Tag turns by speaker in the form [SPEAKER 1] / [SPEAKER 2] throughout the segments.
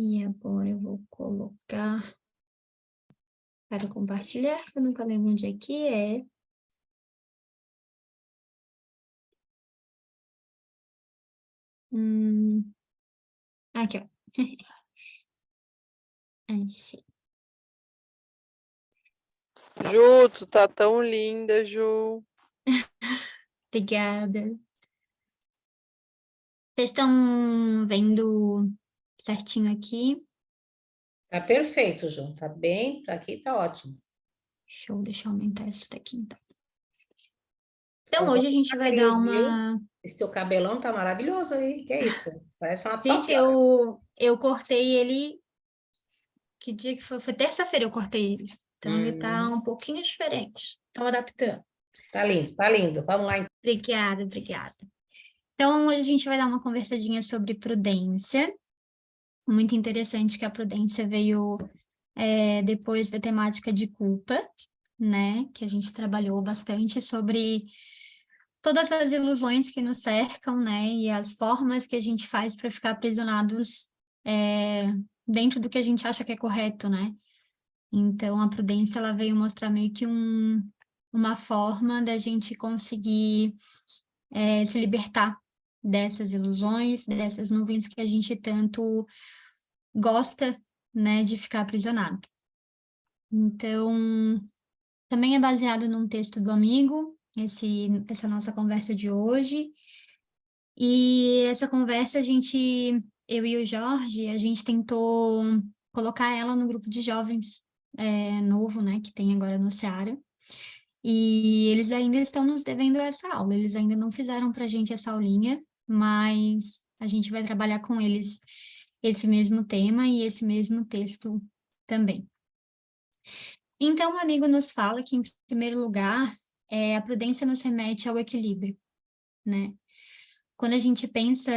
[SPEAKER 1] E agora eu vou colocar para compartilhar, que eu nunca lembro onde é que é. Aqui, ó. Achei.
[SPEAKER 2] Ju, tu tá tão linda, Ju.
[SPEAKER 1] Obrigada. Vocês estão vendo certinho aqui?
[SPEAKER 3] Tá perfeito, Ju. Tá bem, para aqui tá ótimo.
[SPEAKER 1] Show, deixa eu aumentar isso daqui, então. Então,
[SPEAKER 3] Ó,
[SPEAKER 1] hoje a gente vai dar
[SPEAKER 3] parabéns, viu?
[SPEAKER 1] uma...
[SPEAKER 3] Esse teu cabelão tá maravilhoso aí. Que é isso? Parece uma
[SPEAKER 1] Gente,
[SPEAKER 3] papoca.
[SPEAKER 1] eu cortei ele... Que dia que foi? Foi terça-feira eu cortei ele. Então, ele tá um pouquinho diferente. Tô adaptando.
[SPEAKER 3] Tá lindo, tá lindo. Vamos lá, então.
[SPEAKER 1] Obrigada, obrigada. Então, hoje a gente vai dar uma conversadinha sobre prudência. Muito interessante que a prudência veio depois da temática de culpa, né? Que a gente trabalhou bastante sobre todas as ilusões que nos cercam, né? E as formas que a gente faz para ficar aprisionados dentro do que a gente acha que é correto, né? Então, a prudência, ela veio mostrar meio que uma forma da gente conseguir se libertar dessas ilusões, dessas nuvens que a gente tanto gosta, né, de ficar aprisionado. Então, também é baseado num texto do amigo, essa nossa conversa de hoje. E essa conversa, eu e o Jorge, a gente tentou colocar ela no grupo de jovens novo, né, que tem agora no Ceará. E eles ainda estão nos devendo essa aula, eles ainda não fizeram para a gente essa aulinha, mas a gente vai trabalhar com eles esse mesmo tema e esse mesmo texto também. Então, o amigo nos fala que, em primeiro lugar, a prudência nos remete ao equilíbrio, né? Quando a gente pensa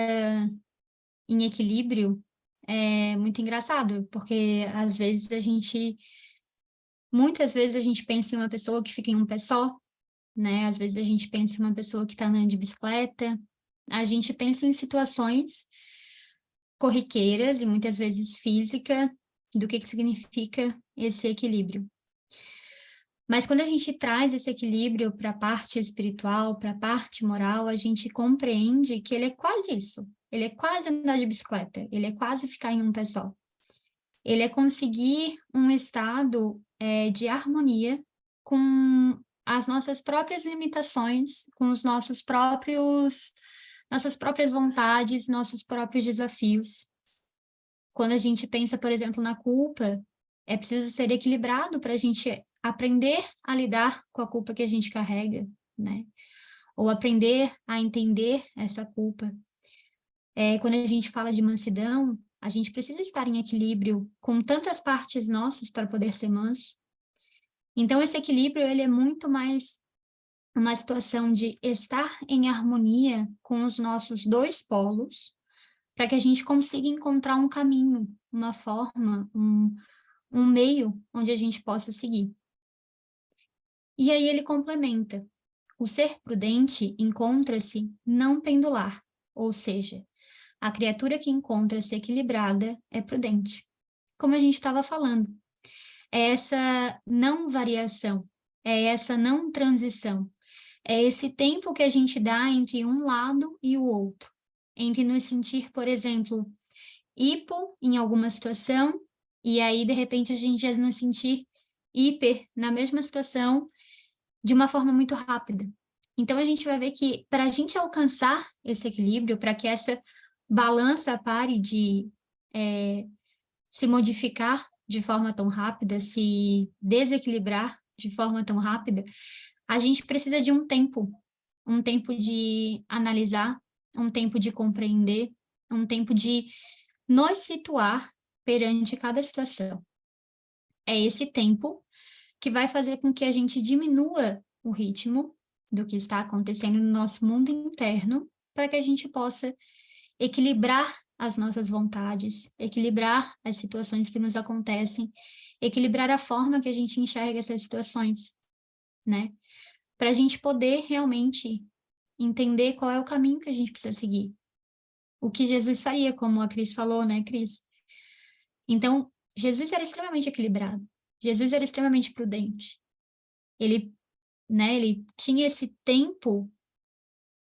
[SPEAKER 1] em equilíbrio, é muito engraçado, porque muitas vezes a gente pensa em uma pessoa que fica em um pé só, né? Às vezes a gente pensa em uma pessoa que está andando de bicicleta, a gente pensa em situações corriqueiras e muitas vezes física do que significa esse equilíbrio. Mas quando a gente traz esse equilíbrio para a parte espiritual, para a parte moral, a gente compreende que ele é quase isso. Ele é quase andar de bicicleta, ele é quase ficar em um pé só. Ele é conseguir um estado de harmonia com as nossas próprias limitações, com os nossas próprias vontades, nossos próprios desafios. Quando a gente pensa, por exemplo, na culpa, é preciso ser equilibrado para a gente aprender a lidar com a culpa que a gente carrega, né? Ou aprender a entender essa culpa. Quando a gente fala de mansidão, a gente precisa estar em equilíbrio com tantas partes nossas para poder ser manso. Então, esse equilíbrio, ele é muito mais uma situação de estar em harmonia com os nossos dois polos, para que a gente consiga encontrar um caminho, uma forma, um meio onde a gente possa seguir. E aí ele complementa: o ser prudente encontra-se não pendular, ou seja, a criatura que encontra-se equilibrada é prudente. Como a gente estava falando, é essa não variação, é essa não transição, é esse tempo que a gente dá entre um lado e o outro, entre nos sentir, por exemplo, hipo em alguma situação, e aí, de repente, a gente já nos sentir hiper na mesma situação de uma forma muito rápida. Então, a gente vai ver que para a gente alcançar esse equilíbrio, para que essa balança pare de se modificar de forma tão rápida, se desequilibrar de forma tão rápida, a gente precisa de um tempo de analisar, um tempo de compreender, um tempo de nos situar perante cada situação. É esse tempo que vai fazer com que a gente diminua o ritmo do que está acontecendo no nosso mundo interno, para que a gente possa equilibrar as nossas vontades, equilibrar as situações que nos acontecem, equilibrar a forma que a gente enxerga essas situações, né? Para a gente poder realmente entender qual é o caminho que a gente precisa seguir. O que Jesus faria, como a Cris falou, né, Cris? Então, Jesus era extremamente equilibrado. Jesus era extremamente prudente. Ele, né, ele tinha esse tempo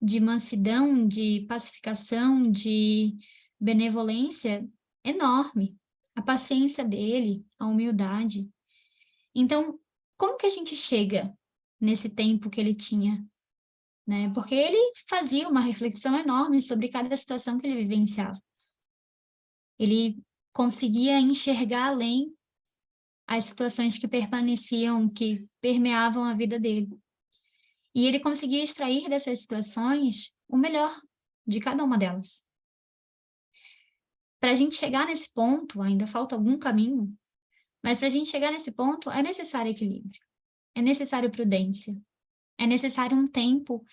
[SPEAKER 1] de mansidão, de pacificação, de benevolência enorme. A paciência dele, a humildade. Então, como que a gente chega nesse tempo que ele tinha, né? Porque ele fazia uma reflexão enorme sobre cada situação que ele vivenciava. Ele conseguia enxergar além as situações que permaneciam, que permeavam a vida dele. E ele conseguia extrair dessas situações o melhor de cada uma delas. Para a gente chegar nesse ponto, ainda falta algum caminho, mas para a gente chegar nesse ponto é necessário equilíbrio, é necessário prudência, é necessário um tempo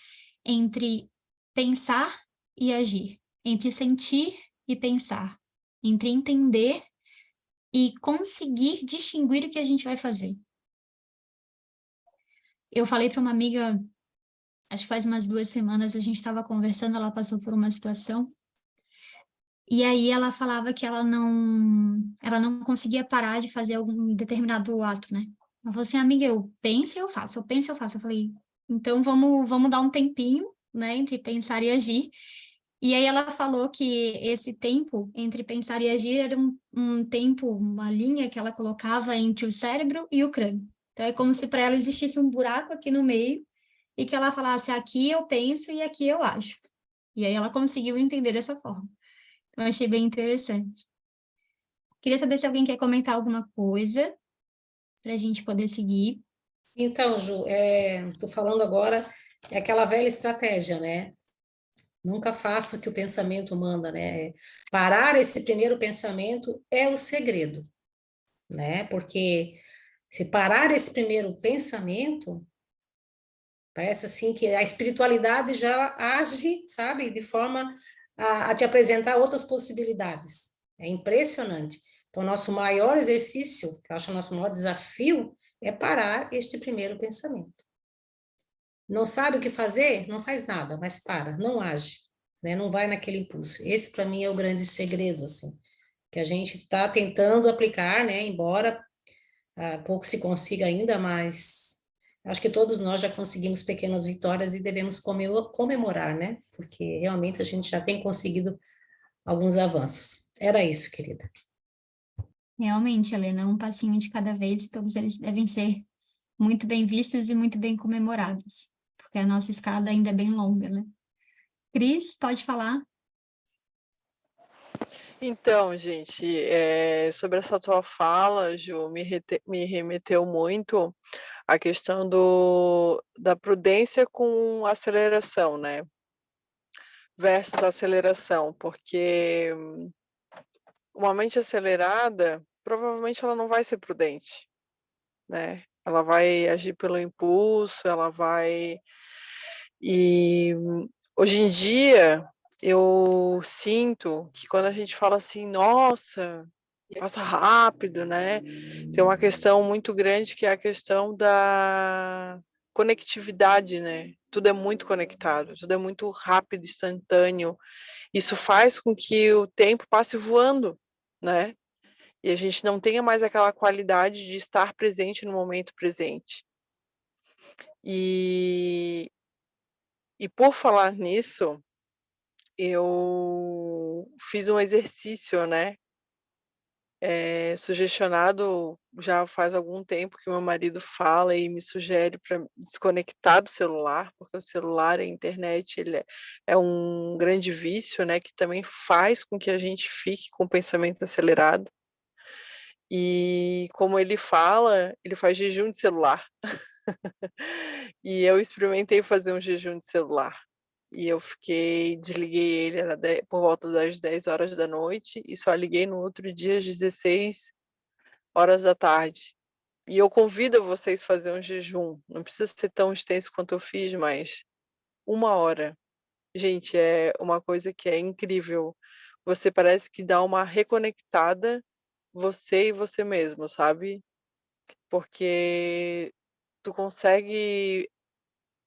[SPEAKER 1] entre pensar e agir, entre sentir e pensar, entre entender e conseguir distinguir o que a gente vai fazer. Eu falei para uma amiga, acho que faz umas 2 semanas, a gente estava conversando, ela passou por uma situação, e aí ela falava que ela não conseguia parar de fazer algum determinado ato, né? Ela falou assim, amiga, eu penso e eu faço, eu penso e eu faço. Eu falei, então vamos dar um tempinho, né, entre pensar e agir. E aí ela falou que esse tempo entre pensar e agir era um tempo, uma linha que ela colocava entre o cérebro e o crânio. Então é como se para ela existisse um buraco aqui no meio e que ela falasse, aqui eu penso e aqui eu acho. E aí ela conseguiu entender dessa forma. Então eu achei bem interessante. Queria saber se alguém quer comentar alguma coisa para a gente poder seguir.
[SPEAKER 3] Então, Ju, tô falando agora, é aquela velha estratégia, né? Nunca faça o que o pensamento manda, né? Parar esse primeiro pensamento é o segredo, né? Porque se parar esse primeiro pensamento, parece assim que a espiritualidade já age, sabe, de forma a te apresentar outras possibilidades. É impressionante. Então, nosso maior exercício, que eu acho o nosso maior desafio, é parar este primeiro pensamento. Não sabe o que fazer? Não faz nada, mas para, não age, né? Não vai naquele impulso. Esse, para mim, é o grande segredo, assim, que a gente está tentando aplicar, né? Embora pouco se consiga ainda, mas acho que todos nós já conseguimos pequenas vitórias e devemos comemorar, né? Porque realmente a gente já tem conseguido alguns avanços. Era isso, querida.
[SPEAKER 1] Realmente, Helena, um passinho de cada vez e todos eles devem ser muito bem vistos e muito bem comemorados, porque a nossa escada ainda é bem longa, né? Cris, pode falar?
[SPEAKER 2] Então, gente, sobre essa tua fala, Ju, me remeteu muito à questão da prudência com aceleração, né? Versus aceleração, porque uma mente acelerada, provavelmente ela não vai ser prudente, né? Ela vai agir pelo impulso, ela vai. E hoje em dia eu sinto que quando a gente fala assim, nossa, passa rápido, né? Tem uma questão muito grande que é a questão da conectividade, né? Tudo é muito conectado, tudo é muito rápido, instantâneo. Isso faz com que o tempo passe voando, né? E a gente não tenha mais aquela qualidade de estar presente no momento presente. E, e por falar nisso, eu fiz um exercício, né? Sugestionado já faz algum tempo que meu marido fala e me sugere para desconectar do celular, porque o celular e a internet é um grande vício, né? Que também faz com que a gente fique com o pensamento acelerado. E como ele fala, ele faz jejum de celular. E eu experimentei fazer um jejum de celular. E eu desliguei ele, era por volta das 10 horas da noite, e só liguei no outro dia às 16 horas da tarde. E eu convido vocês a fazer um jejum, não precisa ser tão extenso quanto eu fiz, mas 1 hora. Gente, é uma coisa que é incrível. Você parece que dá uma reconectada, você e você mesmo, sabe? Porque tu consegue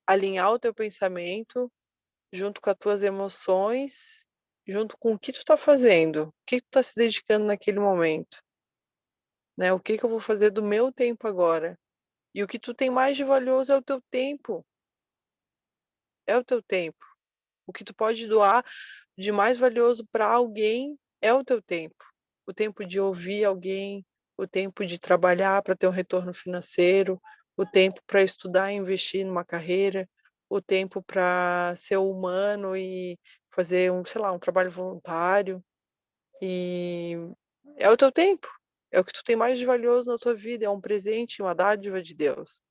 [SPEAKER 2] alinhar o teu pensamento junto com as tuas emoções, junto com o que tu tá fazendo, o que tu tá se dedicando naquele momento. né? O que que eu vou fazer do meu tempo agora? E o que tu tem mais de valioso é o teu tempo, é o teu tempo. O que tu pode doar de mais valioso para alguém é o teu tempo. O tempo de ouvir alguém, o tempo de trabalhar para ter um retorno financeiro, o tempo para estudar e investir numa carreira, o tempo para ser humano e fazer sei lá, um trabalho voluntário. E é o teu tempo, é o que tu tem mais de valioso na tua vida, é um presente, uma dádiva de Deus.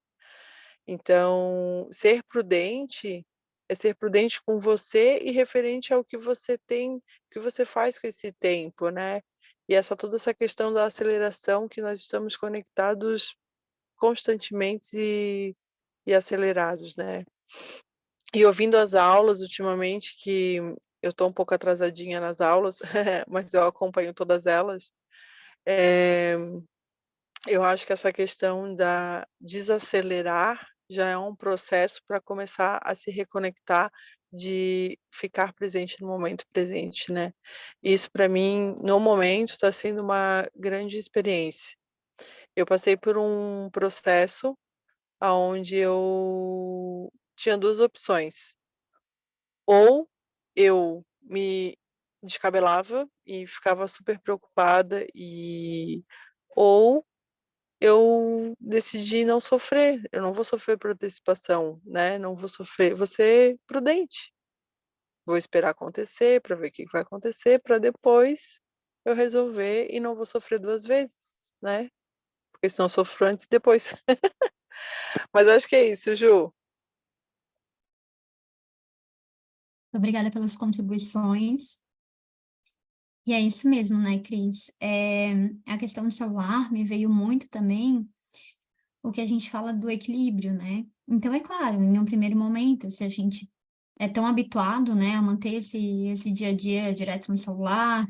[SPEAKER 2] Então, ser prudente é ser prudente com você e referente ao que você tem, o que você faz com esse tempo, né. E toda essa questão da aceleração que nós estamos conectados constantemente e acelerados, né. E ouvindo as aulas ultimamente, que eu estou um pouco atrasadinha nas aulas, mas eu acompanho todas elas, eh eu acho que essa questão da desacelerar já é um processo para começar a se reconectar, de ficar presente no momento presente, né. Isso para mim, no momento, está sendo uma grande experiência. Eu passei por um processo aonde eu tinha 2 opções: ou eu me descabelava e ficava super preocupada ou eu decidi não sofrer, eu não vou sofrer por antecipação, né, não vou sofrer, vou ser prudente, vou esperar acontecer para ver o que que vai acontecer, para depois eu resolver e não vou sofrer 2 vezes, né, porque senão eu sofro antes e depois. Mas acho que é isso, Ju.
[SPEAKER 1] Obrigada pelas contribuições. E é isso mesmo, né, Cris? A questão do celular me veio muito também o que a gente fala do equilíbrio, né? Então, é claro, em um primeiro momento, se a gente é tão habituado, né, a manter esse dia a dia direto no celular,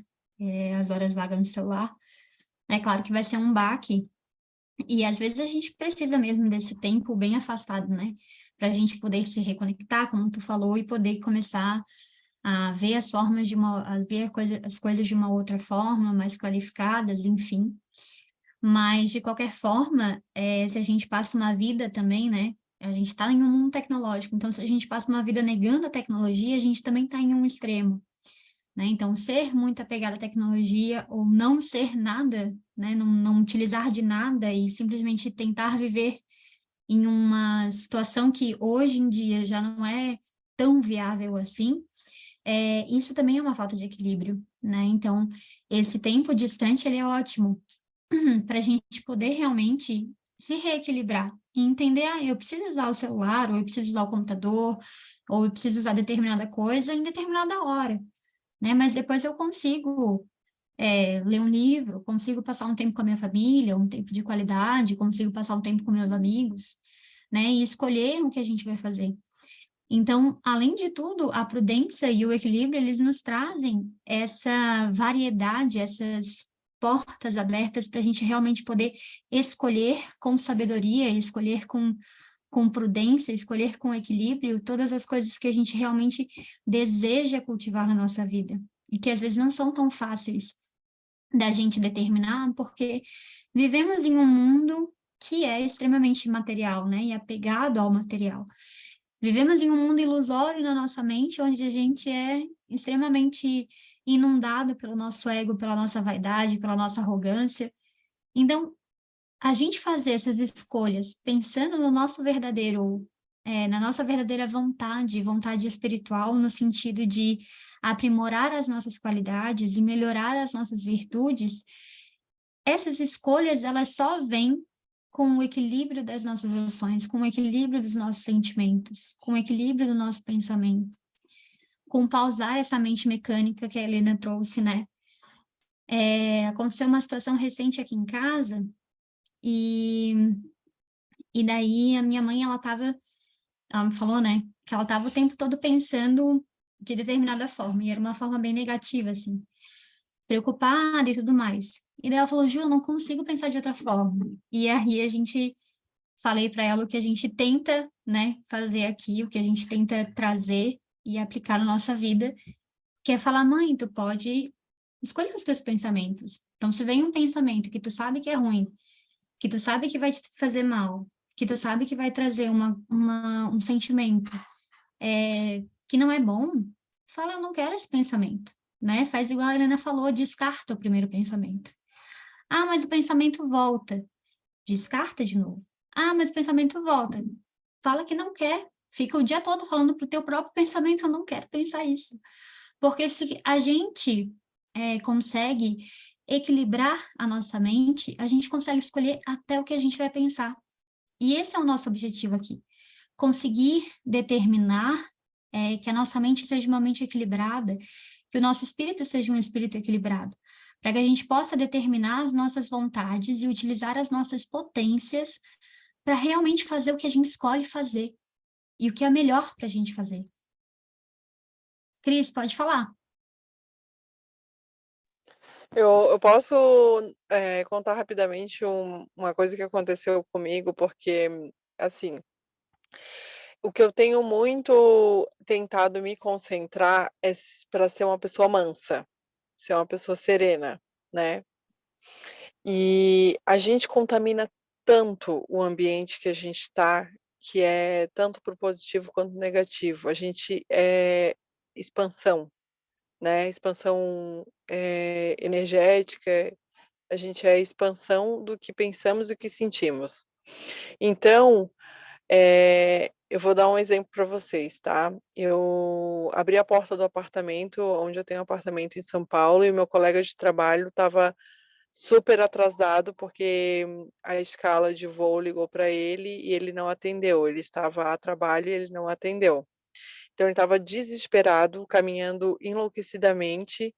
[SPEAKER 1] as horas vagas no celular, é claro que vai ser um baque, e às vezes a gente precisa mesmo desse tempo bem afastado, né, para a gente poder se reconectar, como tu falou, e poder começar a ver as formas a ver as coisas de uma outra forma, mais clarificadas, enfim. Mas, de qualquer forma, se a gente passa uma vida também, né? A gente está em um mundo tecnológico, então, se a gente passa uma vida negando a tecnologia, a gente também está em um extremo, né? Então, ser muito apegado à tecnologia ou não ser nada, né? Não utilizar de nada e simplesmente tentar viver em uma situação que hoje em dia já não é tão viável assim, isso também é uma falta de equilíbrio, né? Então, esse tempo distante, ele é ótimo, para a gente poder realmente se reequilibrar e entender, eu preciso usar o celular, ou eu preciso usar o computador, ou eu preciso usar determinada coisa em determinada hora, né? Mas depois eu consigo ler um livro, consigo passar um tempo com a minha família, um tempo de qualidade, consigo passar um tempo com meus amigos, né? E escolher o que a gente vai fazer. Então, além de tudo, a prudência e o equilíbrio, eles nos trazem essa variedade, essas portas abertas para a gente realmente poder escolher com sabedoria, escolher com prudência, escolher com equilíbrio todas as coisas que a gente realmente deseja cultivar na nossa vida. E que às vezes não são tão fáceis da gente determinar, porque vivemos em um mundo que é extremamente material, né? E apegado ao material. Vivemos em um mundo ilusório na nossa mente, onde a gente é extremamente inundado pelo nosso ego, pela nossa vaidade, pela nossa arrogância. Então, a gente fazer essas escolhas pensando no nosso verdadeiro, na nossa verdadeira vontade, vontade espiritual, no sentido de aprimorar as nossas qualidades e melhorar as nossas virtudes, essas escolhas, elas só vêm com o equilíbrio das nossas ações, com o equilíbrio dos nossos sentimentos, com o equilíbrio do nosso pensamento, com pausar essa mente mecânica que a Helena trouxe, né? Aconteceu uma situação recente aqui em casa, e, e daí a minha mãe, ela me falou, né, que ela estava o tempo todo pensando de determinada forma, e era uma forma bem negativa, assim, preocupada e tudo mais. E daí ela falou, Ju, eu não consigo pensar de outra forma. E aí falei para ela o que a gente tenta, né, fazer aqui, o que a gente tenta trazer e aplicar na nossa vida, que é falar, mãe, tu pode Escolha os teus pensamentos. Então, se vem um pensamento que tu sabe que é ruim, que tu sabe que vai te fazer mal, que tu sabe que vai trazer um sentimento que não é bom, fala, eu não quero esse pensamento, né? Faz igual a Helena falou, descarta o primeiro pensamento. Ah, mas o pensamento volta. Descarta de novo. Ah, mas o pensamento volta. Fala que não quer. Fica o dia todo falando pro teu próprio pensamento, eu não quero pensar isso. Porque se a gente consegue equilibrar a nossa mente, a gente consegue escolher até o que a gente vai pensar. E esse é o nosso objetivo aqui. Conseguir determinar que a nossa mente seja uma mente equilibrada, que o nosso espírito seja um espírito equilibrado, para que a gente possa determinar as nossas vontades e utilizar as nossas potências para realmente fazer o que a gente escolhe fazer e o que é melhor para a gente fazer. Cris, pode falar.
[SPEAKER 2] Eu posso contar rapidamente uma coisa que aconteceu comigo, porque, assim, o que eu tenho muito tentado me concentrar é para ser uma pessoa mansa, ser uma pessoa serena, né? E a gente contamina tanto o ambiente que a gente está, que é tanto para o positivo quanto negativo. A gente é expansão, né? Expansão energética, a gente é a expansão do que pensamos e o que sentimos. Então, eu vou dar um exemplo para vocês, tá? Eu abri a porta do apartamento, onde eu tenho um apartamento em São Paulo, e o meu colega de trabalho estava super atrasado, porque a escala de voo ligou para ele e ele não atendeu. Ele estava a trabalho e ele não atendeu. Então, ele estava desesperado, caminhando enlouquecidamente.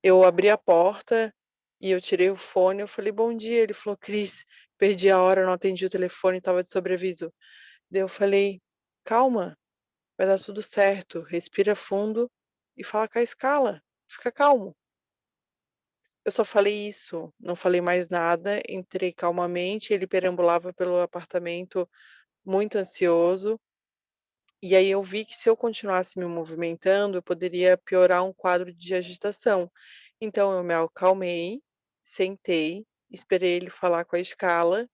[SPEAKER 2] Eu abri a porta e eu tirei o fone, eu falei: "Bom dia", ele falou: "Cris, perdi a hora, não atendi o telefone, estava de sobreaviso". Daí eu falei: "Calma, vai dar tudo certo, respira fundo e fala com a escala, fica calmo". Eu só falei isso, não falei mais nada, entrei calmamente, ele perambulava pelo apartamento muito ansioso, e aí eu vi que se eu continuasse me movimentando, eu poderia piorar um quadro de agitação. Então eu me acalmei, sentei, esperei ele falar com a escala,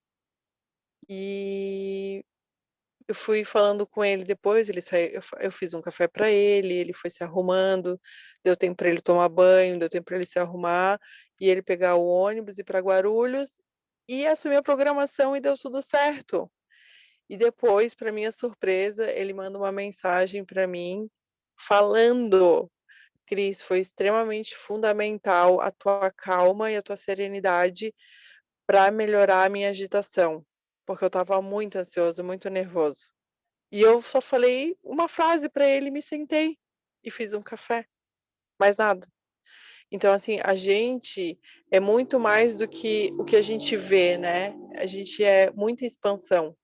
[SPEAKER 2] e eu fui falando com ele depois, ele saiu, eu fiz um café para ele, ele foi se arrumando, deu tempo para ele tomar banho, deu tempo para ele se arrumar, e ele pegar o ônibus, ir para Guarulhos, e assumir a programação e deu tudo certo. E depois, para minha surpresa, ele manda uma mensagem para mim falando: "Cris, foi extremamente fundamental a tua calma e a tua serenidade para melhorar a minha agitação, porque eu estava muito ansioso, muito nervoso". E eu só falei uma frase para ele, me sentei e fiz um café, mais nada. Então, assim, a gente é muito mais do que o que a gente vê, né, a gente é muita expansão,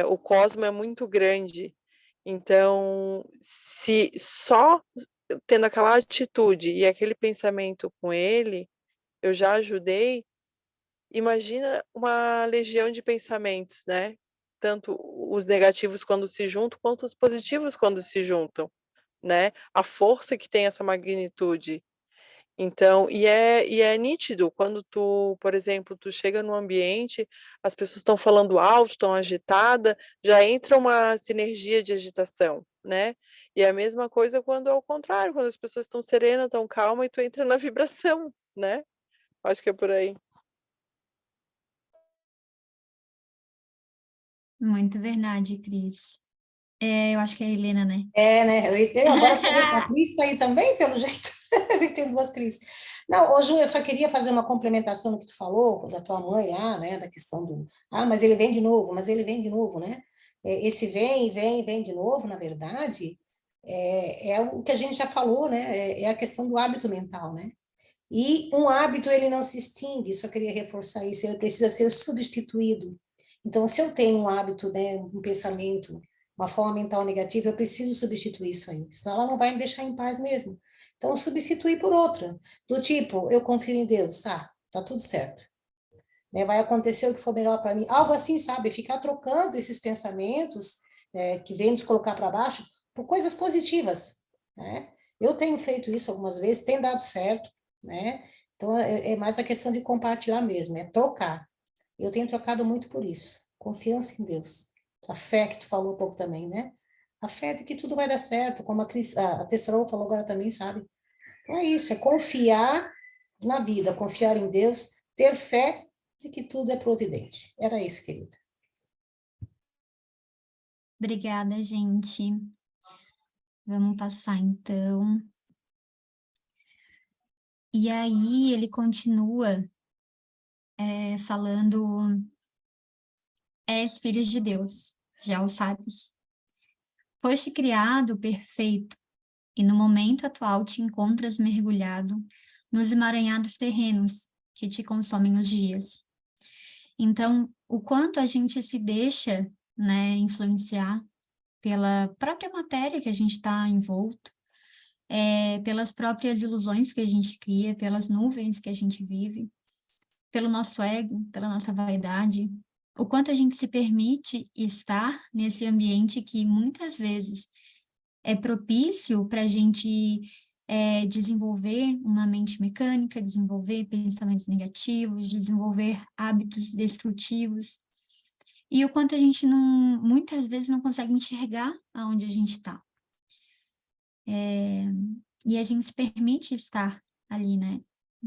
[SPEAKER 2] o cosmo é muito grande, então, se só tendo aquela atitude e aquele pensamento com ele, eu já ajudei. Imagina uma legião de pensamentos, né, tanto os negativos quando se juntam, quanto os positivos quando se juntam, né, a força que tem essa magnitude. Então e é nítido quando tu, por exemplo, tu chega num ambiente, as pessoas estão falando alto, estão agitada, já entra uma sinergia de agitação, né. E é a mesma coisa quando é o contrário, quando as pessoas estão serenas, estão calma e tu entra na vibração, né. Acho que é por aí.
[SPEAKER 1] Muito verdade, Cris. Eu acho que é a Helena, né?
[SPEAKER 3] É, né? Eu agora também, a Cris está aí também, pelo jeito. Tem duas Cris. Não, ô Ju, eu só queria fazer uma complementação no que tu falou, da tua mãe lá, né? Da questão do, mas ele vem de novo, mas ele vem de novo, né? Esse vem, vem, vem de novo, na verdade, é o que a gente já falou, né? É a questão do hábito mental, né? E um hábito, ele não se extingue, só queria reforçar isso, ele precisa ser substituído. Então, se eu tenho um hábito, né, um pensamento, uma forma mental negativa, eu preciso substituir isso aí, senão ela não vai me deixar em paz mesmo. Então, substituir por outra, do tipo, eu confio em Deus, tá tudo certo. Né, vai acontecer o que for melhor para mim, algo assim, sabe? Ficar trocando esses pensamentos que vêm nos colocar para baixo por coisas positivas, né? Eu tenho feito isso algumas vezes, tem dado certo, né? Então, é mais a questão de compartilhar mesmo, é trocar. Eu tenho trocado muito por isso. Confiança em Deus. A fé que tu falou um pouco também, né? A fé de que tudo vai dar certo, como a Tessarol falou agora também, sabe? Então é isso, é confiar na vida, confiar em Deus, ter fé de que tudo é providente. Era isso, querida.
[SPEAKER 1] Obrigada, gente. Vamos passar, então. E aí, ele continua falando, és filho de Deus, já o sabes. Foste criado perfeito, e no momento atual te encontras mergulhado nos emaranhados terrenos que te consomem os dias. Então, o quanto a gente se deixa, né, influenciar pela própria matéria que a gente está envolto, pelas próprias ilusões que a gente cria, pelas nuvens que a gente vive, pelo nosso ego, pela nossa vaidade, o quanto a gente se permite estar nesse ambiente que muitas vezes é propício para a gente desenvolver uma mente mecânica, desenvolver pensamentos negativos, desenvolver hábitos destrutivos, e o quanto a gente não, muitas vezes não consegue enxergar aonde a gente está. E a gente se permite estar ali, né?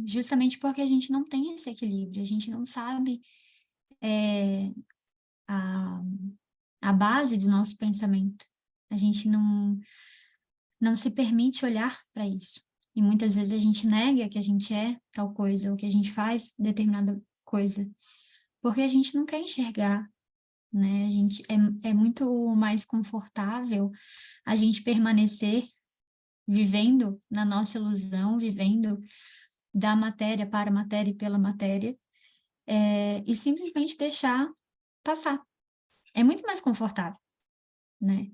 [SPEAKER 1] Justamente porque a gente não tem esse equilíbrio, a gente não sabe a, a base do nosso pensamento. A gente não se permite olhar para isso. E muitas vezes a gente nega que a gente é tal coisa, ou que a gente faz determinada coisa, porque a gente não quer enxergar, né? A gente é muito mais confortável a gente permanecer vivendo na nossa ilusão, vivendo da matéria para a matéria e pela matéria, e simplesmente deixar passar. É muito mais confortável, né?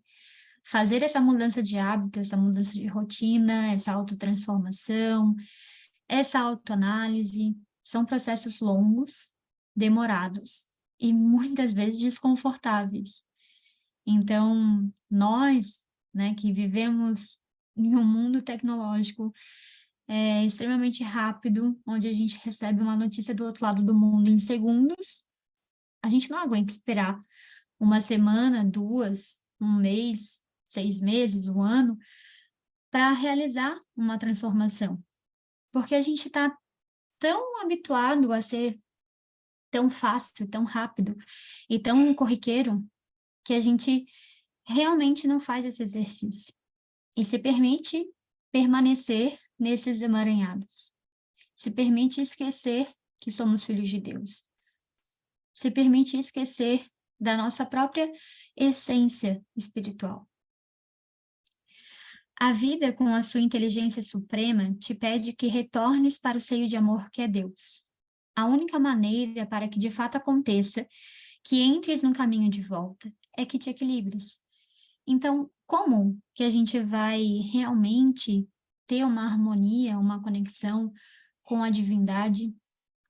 [SPEAKER 1] Fazer essa mudança de hábito, essa mudança de rotina, essa autotransformação, essa autoanálise, são processos longos, demorados e muitas vezes desconfortáveis. Então, nós, né, que vivemos em um mundo tecnológico extremamente rápido, onde a gente recebe uma notícia do outro lado do mundo em segundos, a gente não aguenta esperar uma semana, duas, um mês, 6 meses, um ano, para realizar uma transformação. Porque a gente está tão habituado a ser tão fácil, tão rápido e tão corriqueiro, que a gente realmente não faz esse exercício e se permite permanecer nesses emaranhados. Se permite esquecer que somos filhos de Deus. Se permite esquecer da nossa própria essência espiritual. A vida, com a sua inteligência suprema, te pede que retornes para o seio de amor que é Deus. A única maneira para que de fato aconteça que entres num caminho de volta é que te equilibres. Então, como que a gente vai realmente ter uma harmonia, uma conexão com a divindade?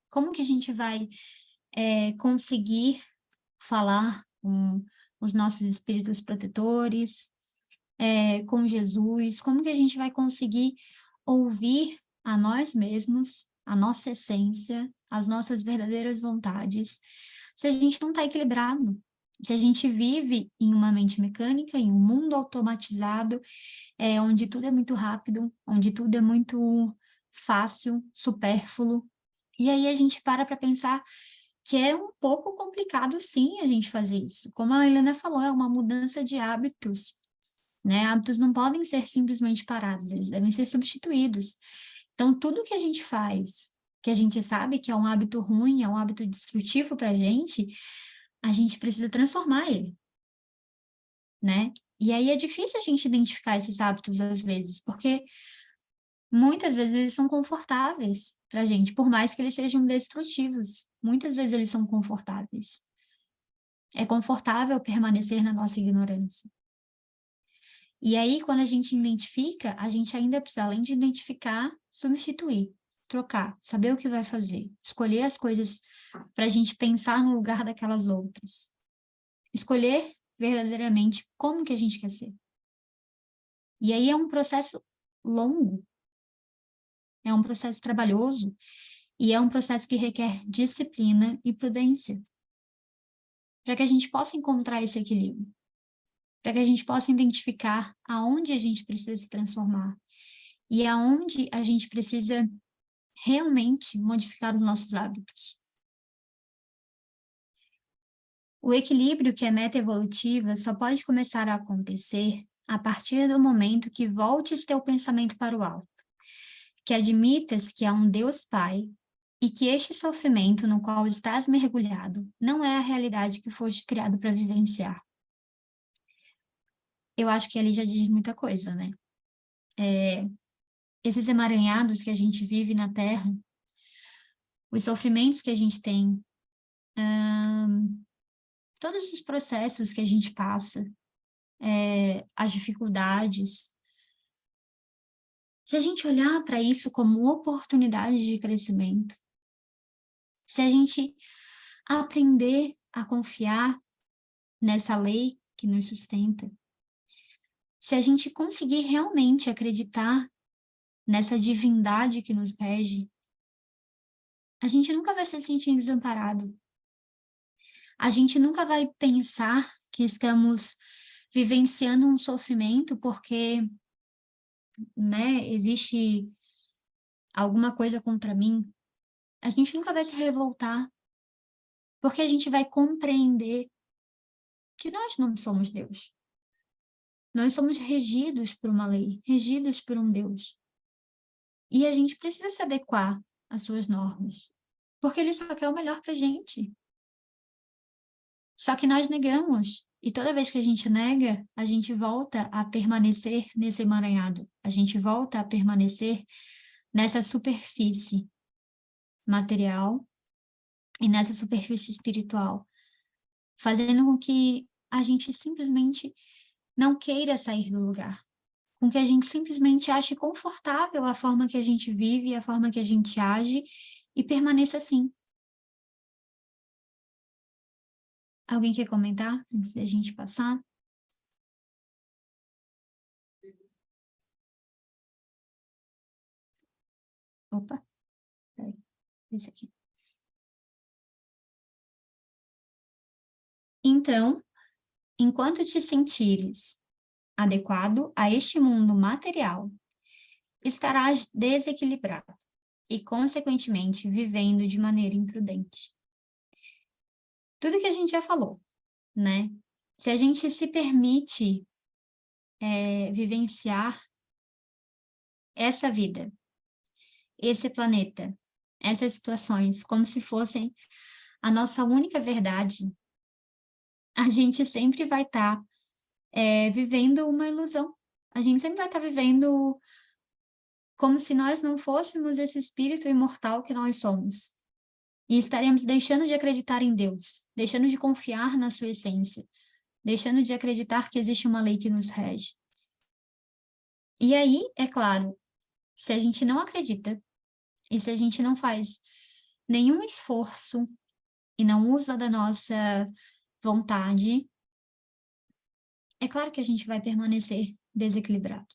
[SPEAKER 1] Como que a gente vai conseguir falar com os nossos espíritos protetores, com Jesus? Como que a gente vai conseguir ouvir a nós mesmos, a nossa essência, as nossas verdadeiras vontades, se a gente não está equilibrado? Se a gente vive em uma mente mecânica, em um mundo automatizado, onde tudo é muito rápido, onde tudo é muito fácil, supérfluo, e aí a gente para pensar que é um pouco complicado, sim, a gente fazer isso. Como a Helena falou, é uma mudança de hábitos, né? Hábitos não podem ser simplesmente parados, eles devem ser substituídos. Então, tudo que a gente faz, que a gente sabe que é um hábito ruim, é um hábito destrutivo para a gente precisa transformar ele, né? E aí é difícil a gente identificar esses hábitos às vezes, porque muitas vezes eles são confortáveis para a gente, por mais que eles sejam destrutivos. Muitas vezes eles são confortáveis. É confortável permanecer na nossa ignorância. E aí, quando a gente identifica, a gente ainda precisa, além de identificar, substituir, trocar, saber o que vai fazer, escolher as coisas para a gente pensar no lugar daquelas outras. Escolher verdadeiramente como que a gente quer ser. E aí é um processo longo, é um processo trabalhoso e é um processo que requer disciplina e prudência, para que a gente possa encontrar esse equilíbrio, para que a gente possa identificar aonde a gente precisa se transformar e aonde a gente precisa realmente modificar os nossos hábitos. O equilíbrio, que é meta evolutiva, só pode começar a acontecer a partir do momento que voltes teu pensamento para o alto, que admitas que há um Deus Pai e que este sofrimento no qual estás mergulhado não é a realidade que foste criado para vivenciar. Eu acho que ali já diz muita coisa, né? Esses emaranhados que a gente vive na Terra, os sofrimentos que a gente tem, todos os processos que a gente passa, as dificuldades. Se a gente olhar para isso como oportunidade de crescimento, se a gente aprender a confiar nessa lei que nos sustenta, se a gente conseguir realmente acreditar nessa divindade que nos rege, a gente nunca vai se sentir desamparado. A gente nunca vai pensar que estamos vivenciando um sofrimento porque, né, existe alguma coisa contra mim. A gente nunca vai se revoltar, porque a gente vai compreender que nós não somos Deus. Nós somos regidos por uma lei, regidos por um Deus. E a gente precisa se adequar às suas normas, porque Ele só quer o melhor para a gente. Só que nós negamos, e toda vez que a gente nega, a gente volta a permanecer nesse emaranhado, a gente volta a permanecer nessa superfície material e nessa superfície espiritual, fazendo com que a gente simplesmente não queira sair do lugar, com que a gente simplesmente ache confortável a forma que a gente vive, a forma que a gente age e permaneça assim. Alguém quer comentar antes da gente passar? Opa, peraí, esse aqui. Então, enquanto te sentires adequado a este mundo material, estarás desequilibrado e, consequentemente, vivendo de maneira imprudente. Tudo que a gente já falou, né? Se a gente se permite vivenciar essa vida, esse planeta, essas situações, como se fossem a nossa única verdade, a gente sempre vai estar vivendo uma ilusão. A gente sempre vai estar vivendo como se nós não fôssemos esse espírito imortal que nós somos. E estaremos deixando de acreditar em Deus, deixando de confiar na sua essência, deixando de acreditar que existe uma lei que nos rege. E aí, é claro, se a gente não acredita, e se a gente não faz nenhum esforço e não usa da nossa vontade, é claro que a gente vai permanecer desequilibrado.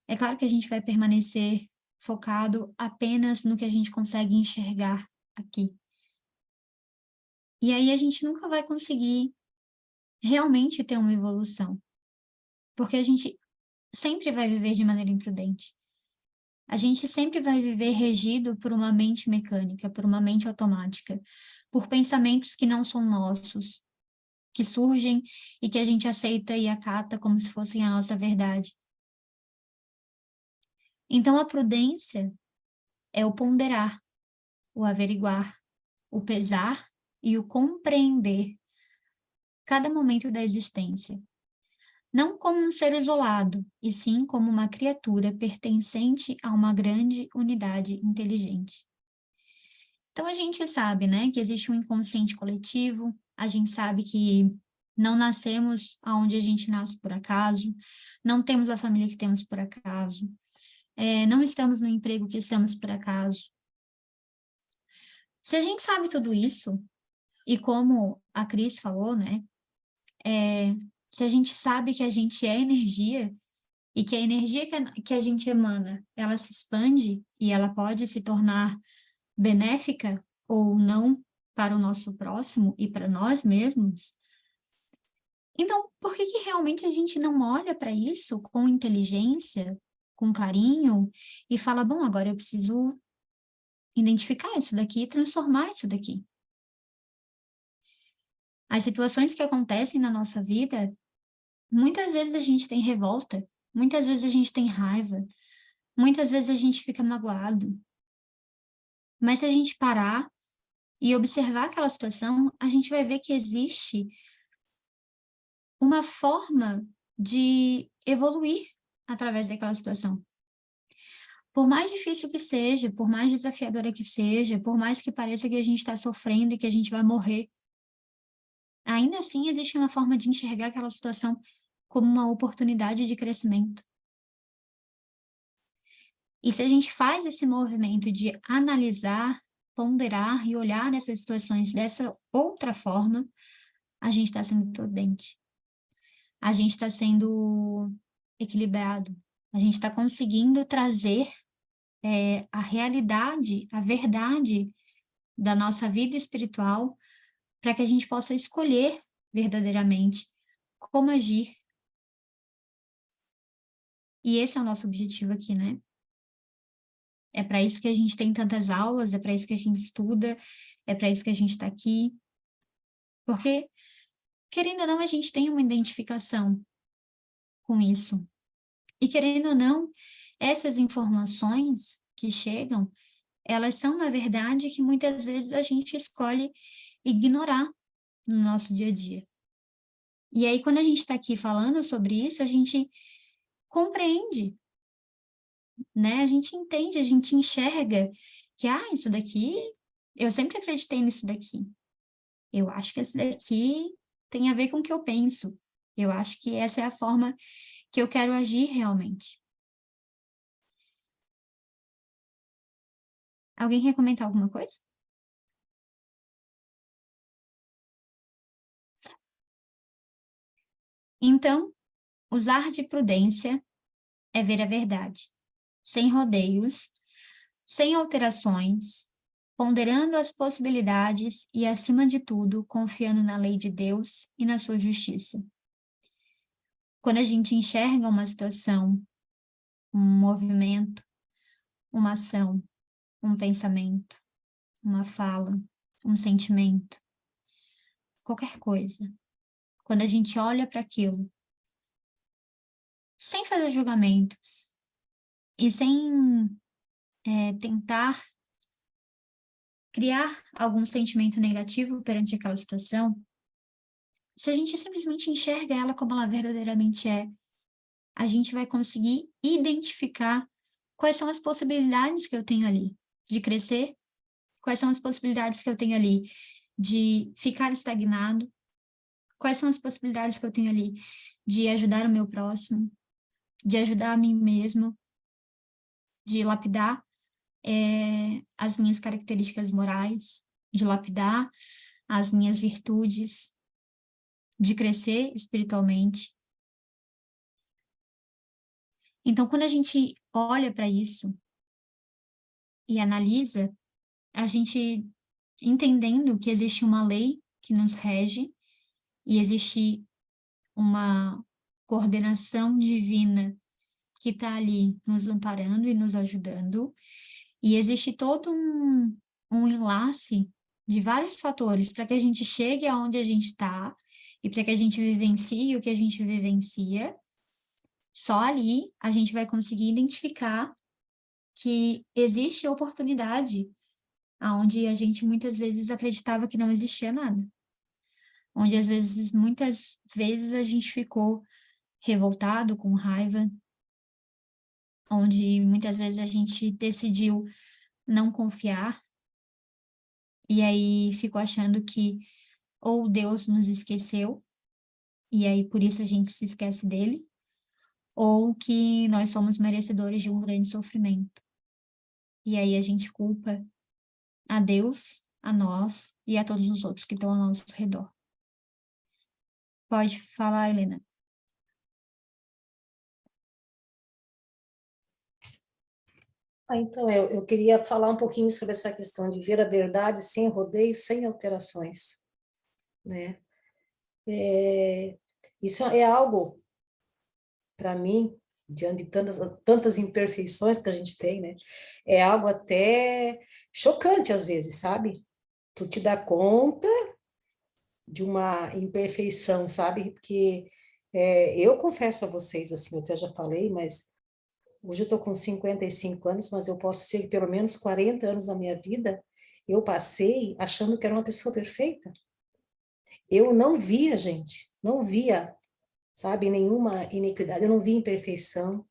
[SPEAKER 1] É claro que a gente vai permanecer focado apenas no que a gente consegue enxergar aqui. E aí a gente nunca vai conseguir realmente ter uma evolução, porque a gente sempre vai viver de maneira imprudente. A gente sempre vai viver regido por uma mente mecânica, por uma mente automática, por pensamentos que não são nossos, que surgem e que a gente aceita e acata como se fossem a nossa verdade. Então, a prudência é o ponderar, o averiguar, o pesar e o compreender cada momento da existência. Não como um ser isolado, e sim como uma criatura pertencente a uma grande unidade inteligente. Então, a gente sabe, né, que existe um inconsciente coletivo, a gente sabe que não nascemos aonde a gente nasce por acaso, não temos a família que temos por acaso, não estamos no emprego que estamos por acaso. Se a gente sabe tudo isso, e como a Cris falou, né, se a gente sabe que a gente é energia, e que a energia que a gente emana, ela se expande e ela pode se tornar benéfica ou não para o nosso próximo e para nós mesmos, então, por que que realmente a gente não olha para isso com inteligência, com carinho, e fala, bom, agora eu preciso identificar isso daqui e transformar isso daqui? As situações que acontecem na nossa vida, muitas vezes a gente tem revolta, muitas vezes a gente tem raiva, muitas vezes a gente fica magoado. Mas se a gente parar e observar aquela situação, a gente vai ver que existe uma forma de evoluir através daquela situação. Por mais difícil que seja, por mais desafiadora que seja, por mais que pareça que a gente está sofrendo e que a gente vai morrer, ainda assim existe uma forma de enxergar aquela situação como uma oportunidade de crescimento. E se a gente faz esse movimento de analisar, ponderar e olhar essas situações dessa outra forma, a gente está sendo prudente. A gente está sendo equilibrado. A gente está conseguindo trazer a realidade, a verdade da nossa vida espiritual para que a gente possa escolher verdadeiramente como agir. E esse é o nosso objetivo aqui, né? É para isso que a gente tem tantas aulas, é para isso que a gente estuda, é para isso que a gente está aqui. Porque, querendo ou não, a gente tem uma identificação com isso. E, querendo ou não, essas informações que chegam, elas são uma verdade que muitas vezes a gente escolhe ignorar no nosso dia a dia. E aí, quando a gente está aqui falando sobre isso, a gente compreende, né? A gente entende, a gente enxerga que, isso daqui, eu sempre acreditei nisso daqui. Eu acho que esse daqui tem a ver com o que eu penso. Eu acho que essa é a forma que eu quero agir realmente. Alguém quer comentar alguma coisa? Então, usar de prudência é ver a verdade, sem rodeios, sem alterações, ponderando as possibilidades e, acima de tudo, confiando na lei de Deus e na sua justiça. Quando a gente enxerga uma situação, um movimento, uma ação, um pensamento, uma fala, um sentimento, qualquer coisa, quando a gente olha para aquilo, sem fazer julgamentos e sem tentar criar algum sentimento negativo perante aquela situação, se a gente simplesmente enxerga ela como ela verdadeiramente é, a gente vai conseguir identificar quais são as possibilidades que eu tenho ali de crescer, quais são as possibilidades que eu tenho ali de ficar estagnado, quais são as possibilidades que eu tenho ali de ajudar o meu próximo, de ajudar a mim mesmo, de lapidar as minhas características morais, de lapidar as minhas virtudes, de crescer espiritualmente. Então, quando a gente olha para isso e analisa, a gente entendendo que existe uma lei que nos rege e existe uma coordenação divina que está ali nos amparando e nos ajudando, e existe todo um enlace de vários fatores para que a gente chegue aonde a gente está e para que a gente vivencie o que a gente vivencia. Só ali a gente vai conseguir identificar que existe oportunidade aonde a gente muitas vezes acreditava que não existia nada. Onde às vezes, muitas vezes a gente ficou revoltado, com raiva, onde muitas vezes a gente decidiu não confiar e aí ficou achando que ou Deus nos esqueceu e aí por isso a gente se esquece dele, ou que nós somos merecedores de um grande sofrimento. E aí a gente culpa a Deus, a nós e a todos os outros que estão ao nosso redor. Pode falar, Helena.
[SPEAKER 3] Então, eu queria falar um pouquinho sobre essa questão de ver a verdade sem rodeios, sem alterações, né? Isso é algo, para mim, diante de tantas imperfeições que a gente tem, né? É algo até chocante às vezes, sabe? Tu te dá conta de uma imperfeição, sabe? Porque eu confesso a vocês, assim, eu até já falei, mas hoje eu estou com 55 anos, mas eu posso ser que pelo menos 40 anos da minha vida eu passei achando que era uma pessoa perfeita. Eu não via, gente, não via, sabe, nenhuma iniquidade, eu não via imperfeição.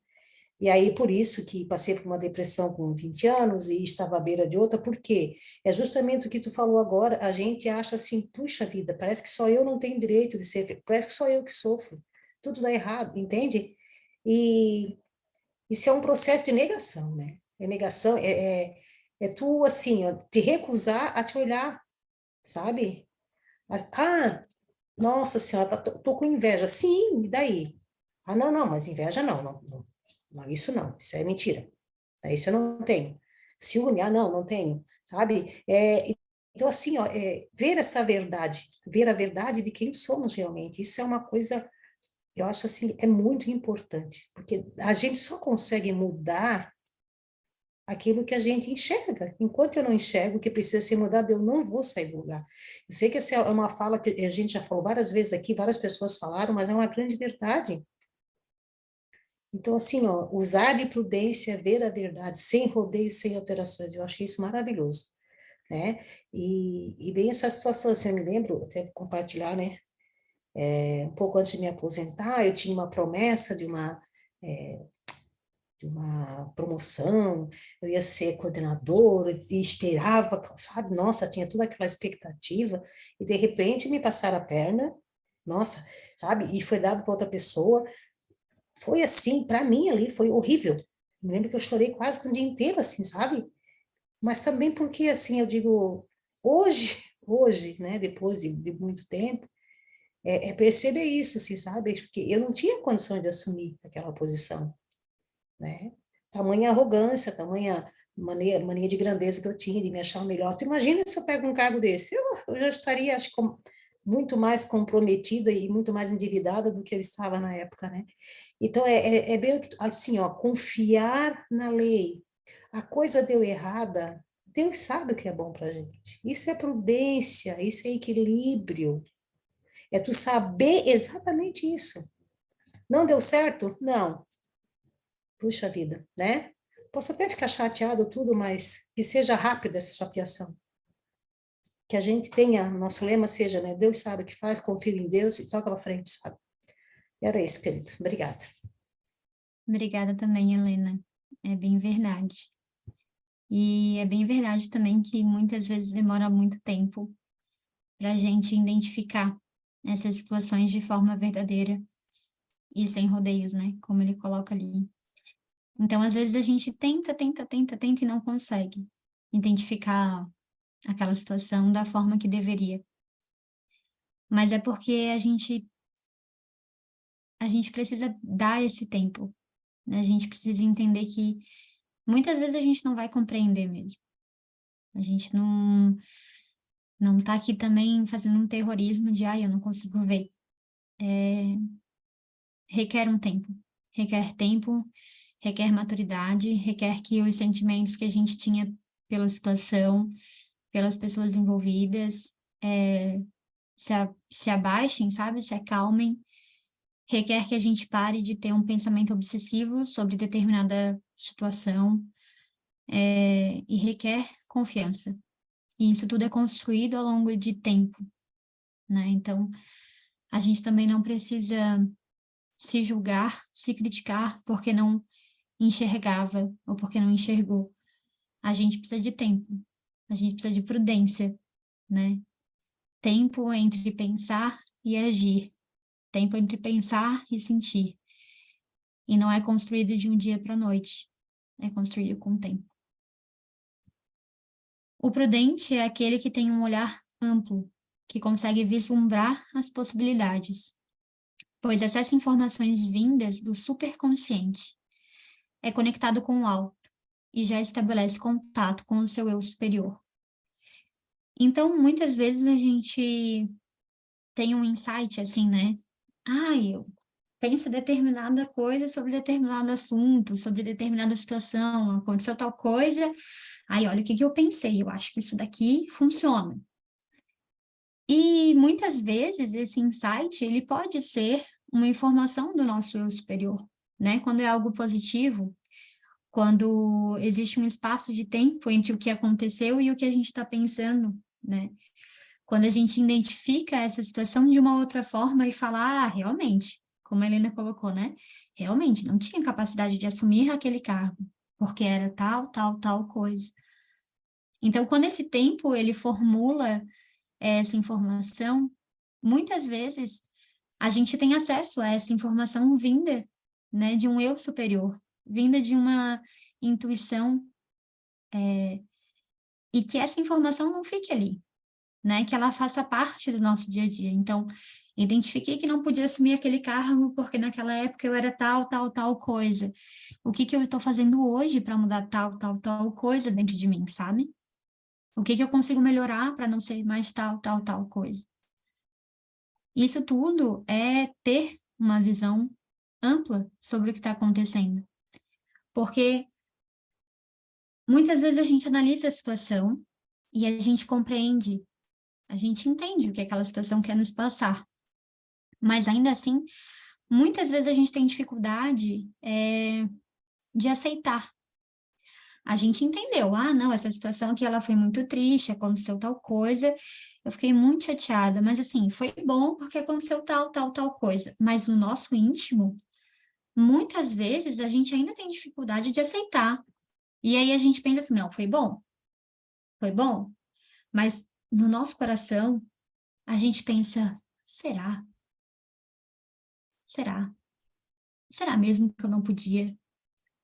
[SPEAKER 3] E aí, por isso que passei por uma depressão com 20 anos e estava à beira de outra, por quê? É justamente o que tu falou agora, a gente acha assim, puxa vida, parece que só eu não tenho direito de ser, parece que só eu que sofro, tudo dá errado, entende? E isso é um processo de negação, né? É negação, é tu, assim, ó, te recusar a te olhar, sabe? Ah, nossa senhora, tô com inveja. Sim, e daí? Ah, não, não, mas inveja não, isso não, isso é mentira. Isso eu não tenho. Ciúme, ah, não, não tenho, sabe? Então, assim, ó, ver essa verdade, ver a verdade de quem somos realmente, isso é uma coisa, eu acho assim, é muito importante, porque a gente só consegue mudar aquilo que a gente enxerga. Enquanto eu não enxergo o que precisa ser mudado, eu não vou sair do lugar. Eu sei que essa é uma fala que a gente já falou várias vezes aqui, várias pessoas falaram, mas é uma grande verdade. Então, assim, ó, usar de prudência, ver a verdade, sem rodeios, sem alterações, eu achei isso maravilhoso, né? E bem essa situação, assim, eu me lembro, até vou compartilhar, né? Um pouco antes de me aposentar, eu tinha uma promessa de uma promoção, eu ia ser coordenadora, e esperava, sabe? Nossa, tinha toda aquela expectativa, e de repente me passaram a perna, nossa, sabe? E foi dado para outra pessoa, foi assim, para mim ali, foi horrível. Eu lembro que eu chorei quase que um dia inteiro, assim, sabe? Mas também porque, assim, eu digo, hoje, né, depois de muito tempo, perceber isso, assim, sabe? Porque eu não tinha condições de assumir aquela posição, né? Tamanha arrogância, tamanha mania de grandeza que eu tinha, de me achar melhor. Tu imagina se eu pego um cargo desse? Eu já estaria, acho, muito mais comprometida e muito mais endividada do que eu estava na época, né? Então, é bem assim, ó, confiar na lei. A coisa deu errada, Deus sabe o que é bom para gente. Isso é prudência, isso é equilíbrio. É tu saber exatamente isso. Não deu certo? Não. Puxa vida, né? Posso até ficar chateado tudo, mas que seja rápida essa chateação. Que a gente tenha, nosso lema seja, né? Deus sabe o que faz, confia em Deus e toca para frente, sabe? Era isso, querido. Obrigada.
[SPEAKER 1] Obrigada também, Helena. É bem verdade. E é bem verdade também que muitas vezes demora muito tempo para a gente identificar essas situações de forma verdadeira e sem rodeios, né? Como ele coloca ali. Então, às vezes a gente tenta e não consegue identificar aquela situação da forma que deveria. Mas é porque a gente precisa dar esse tempo, né? A gente precisa entender que muitas vezes a gente não vai compreender mesmo. A gente não tá aqui também fazendo um terrorismo de, eu não consigo ver. Requer um tempo. Requer tempo, requer maturidade, requer que os sentimentos que a gente tinha pela situação, pelas pessoas envolvidas, se abaixem, sabe? Se acalmem. Requer que a gente pare de ter um pensamento obsessivo sobre determinada situação, e requer confiança. E isso tudo é construído ao longo de tempo, né? Então, a gente também não precisa se julgar, se criticar porque não enxergava ou porque não enxergou. A gente precisa de tempo, a gente precisa de prudência, né? Tempo entre pensar e agir, tempo entre pensar e sentir. E não é construído de um dia para a noite, é construído com o tempo. O prudente é aquele que tem um olhar amplo, que consegue vislumbrar as possibilidades, pois acessa informações vindas do superconsciente. É conectado com o alto, e já estabelece contato com o seu eu superior. Então, muitas vezes a gente tem um insight assim, né? Eu penso determinada coisa sobre determinado assunto, sobre determinada situação, aconteceu tal coisa, aí olha o que eu pensei, eu acho que isso daqui funciona. E muitas vezes esse insight, ele pode ser uma informação do nosso eu superior, né? Quando é algo positivo, quando existe um espaço de tempo entre o que aconteceu e o que a gente está pensando, né? Quando a gente identifica essa situação de uma outra forma e fala, realmente, como a Helena colocou, né? Realmente, não tinha capacidade de assumir aquele cargo, porque era tal, tal, tal coisa. Então, quando esse tempo, ele formula essa informação, muitas vezes a gente tem acesso a essa informação vinda, né, de um eu superior, vinda de uma intuição, e que essa informação não fique ali, né, que ela faça parte do nosso dia a dia. Então, identifiquei que não podia assumir aquele cargo porque naquela época eu era tal, tal, tal coisa. O que que eu estou fazendo hoje para mudar tal, tal, tal coisa dentro de mim, sabe? O que que eu consigo melhorar para não ser mais tal, tal, tal coisa? Isso tudo é ter uma visão ampla sobre o que está acontecendo. Porque muitas vezes a gente analisa a situação e a gente compreende, a gente entende o que aquela situação quer nos passar. Mas ainda assim, muitas vezes a gente tem dificuldade de aceitar. A gente entendeu, não, essa situação aqui ela foi muito triste, aconteceu tal coisa, eu fiquei muito chateada, mas assim, foi bom porque aconteceu tal, tal, tal coisa. Mas no nosso íntimo, muitas vezes a gente ainda tem dificuldade de aceitar. E aí a gente pensa assim, não, foi bom, mas no nosso coração a gente pensa, será? Será? Será mesmo que eu não podia?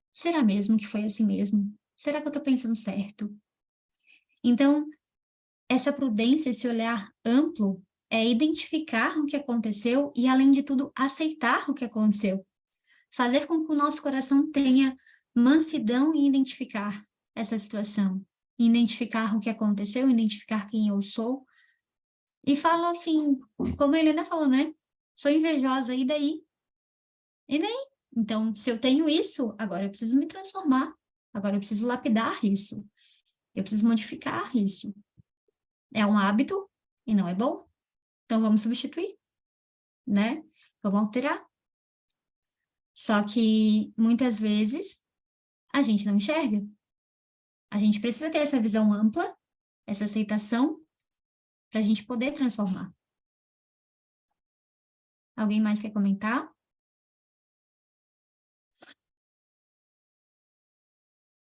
[SPEAKER 1] Será mesmo que foi assim mesmo? Será que eu tô pensando certo? Então, essa prudência, esse olhar amplo, é identificar o que aconteceu e, além de tudo, aceitar o que aconteceu. Fazer com que o nosso coração tenha mansidão em identificar essa situação, em identificar o que aconteceu, identificar quem eu sou. E falo assim, como a Helena falou, né? Sou invejosa, e daí? E daí? Então, se eu tenho isso, agora eu preciso me transformar. Agora eu preciso lapidar isso. Eu preciso modificar isso. É um hábito e não é bom. Então, vamos substituir, né? Vamos alterar. Só que, muitas vezes, a gente não enxerga. A gente precisa ter essa visão ampla, essa aceitação, para a gente poder transformar. Alguém mais quer comentar?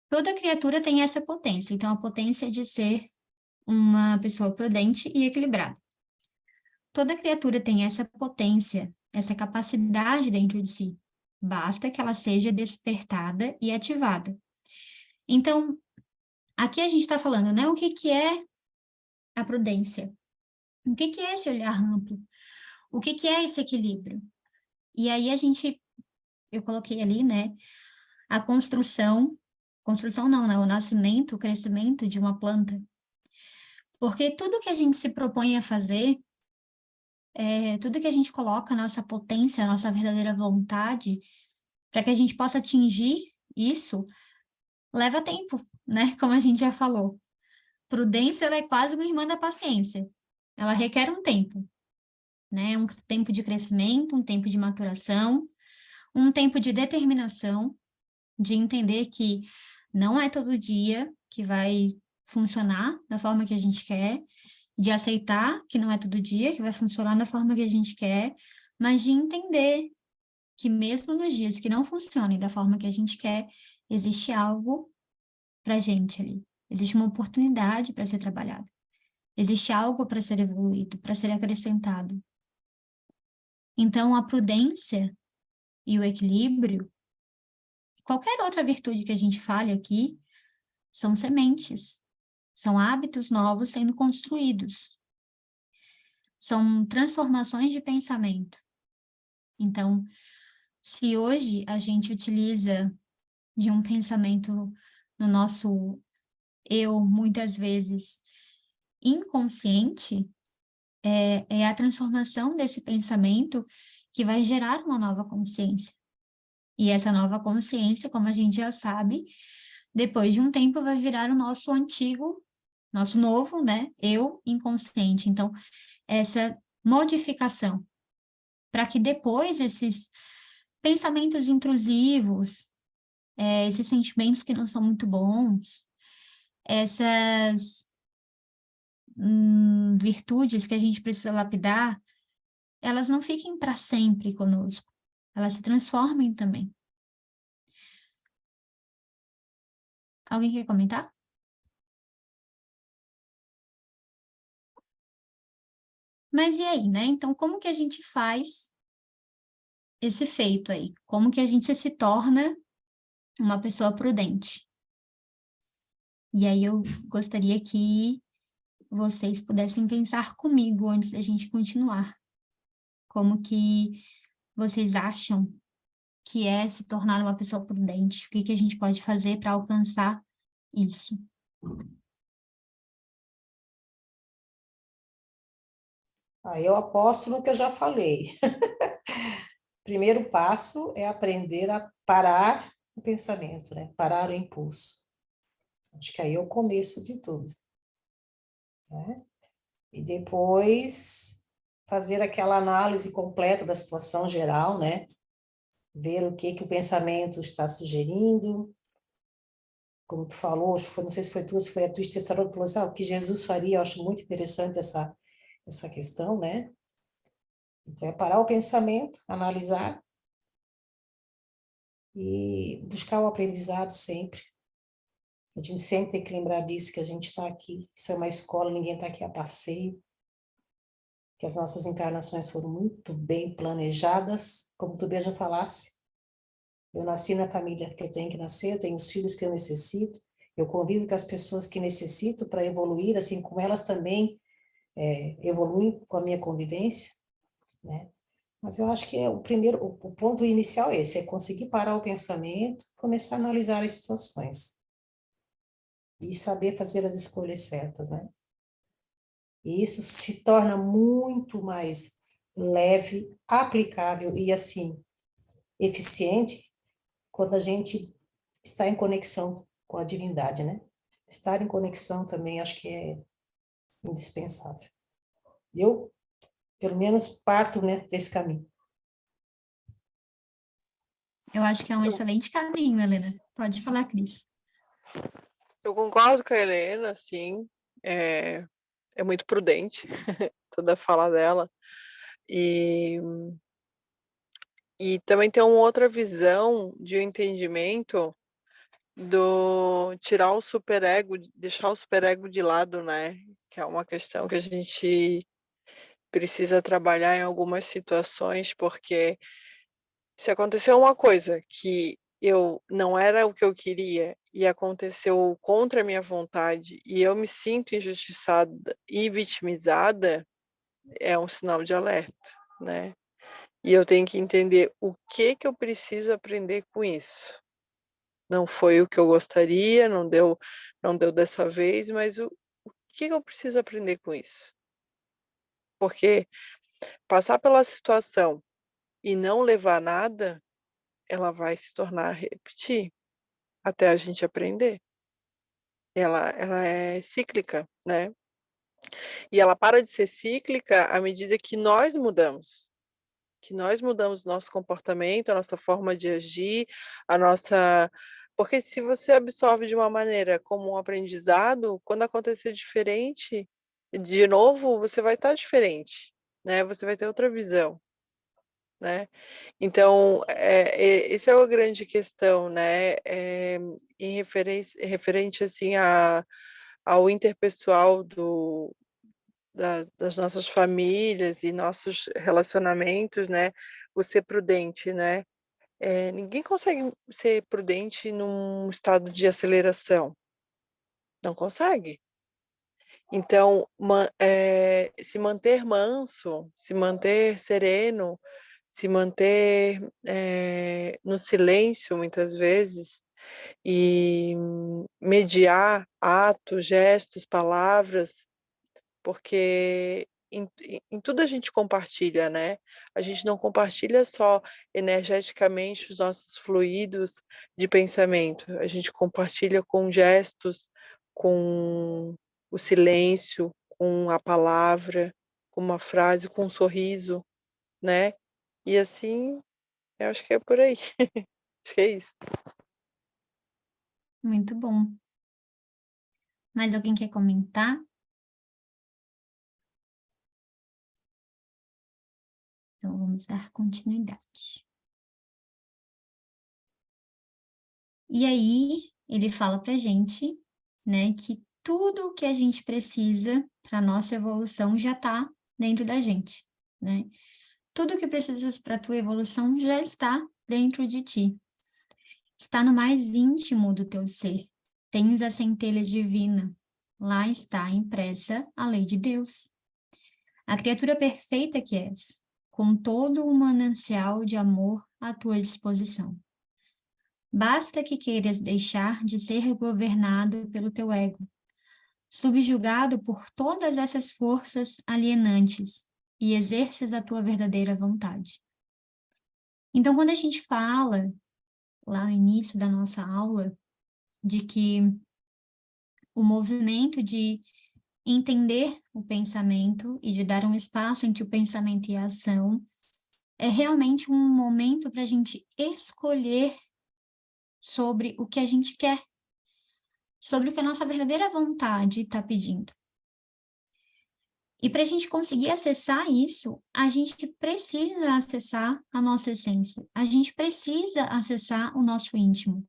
[SPEAKER 1] Toda criatura tem essa potência. Então, a potência de ser uma pessoa prudente e equilibrada. Toda criatura tem essa potência, essa capacidade dentro de si. Basta que ela seja despertada e ativada. Então, aqui a gente está falando, né? O que que é a prudência? O que que é esse olhar amplo? O que que é esse equilíbrio? E aí eu coloquei ali, né? A construção não, né? O nascimento, o crescimento de uma planta. Porque tudo que a gente se propõe a fazer, tudo que a gente coloca, a nossa potência, a nossa verdadeira vontade, para que a gente possa atingir isso, leva tempo, né? Como a gente já falou. Prudência, ela é quase uma irmã da paciência. Ela requer um tempo, né? Um tempo de crescimento, um tempo de maturação, um tempo de determinação, de entender que não é todo dia que vai funcionar da forma que a gente quer, de aceitar que não é todo dia que vai funcionar da forma que a gente quer, mas de entender que mesmo nos dias que não funcionem da forma que a gente quer, existe algo para a gente ali. Existe uma oportunidade para ser trabalhada. Existe algo para ser evoluído, para ser acrescentado. Então, a prudência e o equilíbrio, qualquer outra virtude que a gente fale aqui, são sementes, são hábitos novos sendo construídos, são transformações de pensamento. Então, se hoje a gente utiliza de um pensamento no nosso eu, muitas vezes inconsciente, é a transformação desse pensamento que vai gerar uma nova consciência. E essa nova consciência, como a gente já sabe, depois de um tempo vai virar o nosso antigo, nosso novo, né, eu inconsciente. Então, essa modificação, para que depois esses pensamentos intrusivos, esses sentimentos que não são muito bons, essas virtudes que a gente precisa lapidar, elas não fiquem para sempre conosco, elas se transformem também. Alguém quer comentar? Mas e aí, né? Então, como que a gente faz esse feito aí? Como que a gente se torna uma pessoa prudente? E aí eu gostaria que vocês pudessem pensar comigo antes da gente continuar. Como que vocês acham que é se tornar uma pessoa prudente? O que que a gente pode fazer para alcançar isso?
[SPEAKER 3] Eu aposto no que eu já falei. Primeiro passo é aprender a parar o pensamento, né? Parar o impulso. Acho que aí é o começo de tudo, né? E depois fazer aquela análise completa da situação geral, né? Ver o que o pensamento está sugerindo. Como tu falou, não sei se foi tu, se foi a tua Tessalônica, que falou assim, o que Jesus faria, eu acho muito interessante essa questão, né? Então, é parar o pensamento, analisar e buscar o aprendizado sempre. A gente sempre tem que lembrar disso, que a gente está aqui, isso é uma escola, ninguém está aqui a passeio, que as nossas encarnações foram muito bem planejadas, como tu mesmo falasse. Eu nasci na família que eu tenho que nascer, eu tenho os filhos que eu necessito, eu convivo com as pessoas que necessito para evoluir, assim como elas também evoluem com a minha convivência, né? Mas eu acho que o ponto inicial é esse, é conseguir parar o pensamento, começar a analisar as situações e saber fazer as escolhas certas, né? E isso se torna muito mais leve, aplicável e, assim, eficiente quando a gente está em conexão com a divindade, né? Estar em conexão também acho que é indispensável. Eu, pelo menos, parto, né, desse caminho.
[SPEAKER 1] Eu acho que é um excelente caminho, Helena. Pode falar, Cris.
[SPEAKER 2] Eu concordo com a Helena, sim, é muito prudente toda a fala dela. E também tem uma outra visão de entendimento do tirar o superego, deixar o superego de lado, né? Que é uma questão que a gente precisa trabalhar em algumas situações, porque se aconteceu uma coisa que eu não era o que eu queria e aconteceu contra a minha vontade e eu me sinto injustiçada e vitimizada, é um sinal de alerta, né? E eu tenho que entender o que eu preciso aprender com isso. Não foi o que eu gostaria, não deu dessa vez, mas o que eu preciso aprender com isso? Porque passar pela situação e não levar nada, ela vai se tornar a repetir, até a gente aprender. Ela é cíclica, né. E ela para de ser cíclica à medida que nós mudamos nosso comportamento, a nossa forma de agir, a nossa porque se você absorve de uma maneira como um aprendizado, quando acontecer diferente, de novo, você vai estar diferente, né, você vai ter outra visão, né. Então, esse é a grande questão, né, em referente, assim, ao interpessoal das nossas famílias e nossos relacionamentos, né, o ser prudente, né. Ninguém consegue ser prudente num estado de aceleração, não consegue. Então, se manter manso, se manter sereno, se manter, no silêncio muitas vezes, e mediar atos, gestos, palavras, porque em tudo a gente compartilha, né. A gente não compartilha só energeticamente os nossos fluidos de pensamento, a gente compartilha com gestos, com o silêncio, com a palavra, com uma frase, com um sorriso, né. E assim, eu acho que é por aí. Acho que é isso.
[SPEAKER 1] Muito bom. Mais alguém quer comentar? Então, vamos dar continuidade. E aí, ele fala pra gente, né, que tudo o que a gente precisa para nossa evolução já está dentro da gente, né? Tudo o que precisas para tua evolução já está dentro de ti. Está no mais íntimo do teu ser. Tens a centelha divina. Lá está impressa a lei de Deus. A criatura perfeita que és, com todo o manancial de amor à tua disposição. Basta que queiras deixar de ser governado pelo teu ego, subjugado por todas essas forças alienantes, e exerces a tua verdadeira vontade. Então, quando a gente fala, lá no início da nossa aula, de que o movimento de entender o pensamento e de dar um espaço entre o pensamento e a ação é realmente um momento para a gente escolher sobre o que a gente quer, sobre o que a nossa verdadeira vontade está pedindo. E para a gente conseguir acessar isso, a gente precisa acessar a nossa essência, a gente precisa acessar o nosso íntimo.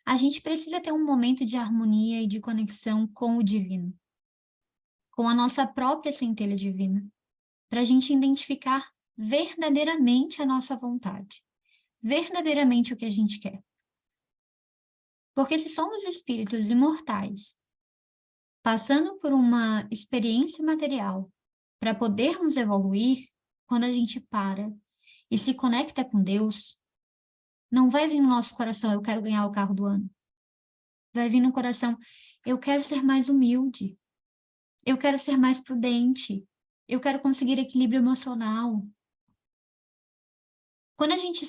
[SPEAKER 1] A gente precisa ter um momento de harmonia e de conexão com o divino, com a nossa própria centelha divina, para a gente identificar verdadeiramente a nossa vontade, verdadeiramente o que a gente quer. Porque se somos espíritos imortais, passando por uma experiência material para podermos evoluir, quando a gente para e se conecta com Deus, não vai vir no nosso coração, eu quero ganhar o carro do ano. Vai vir no coração, eu quero ser mais humilde, eu quero ser mais prudente, eu quero conseguir equilíbrio emocional. Quando a gente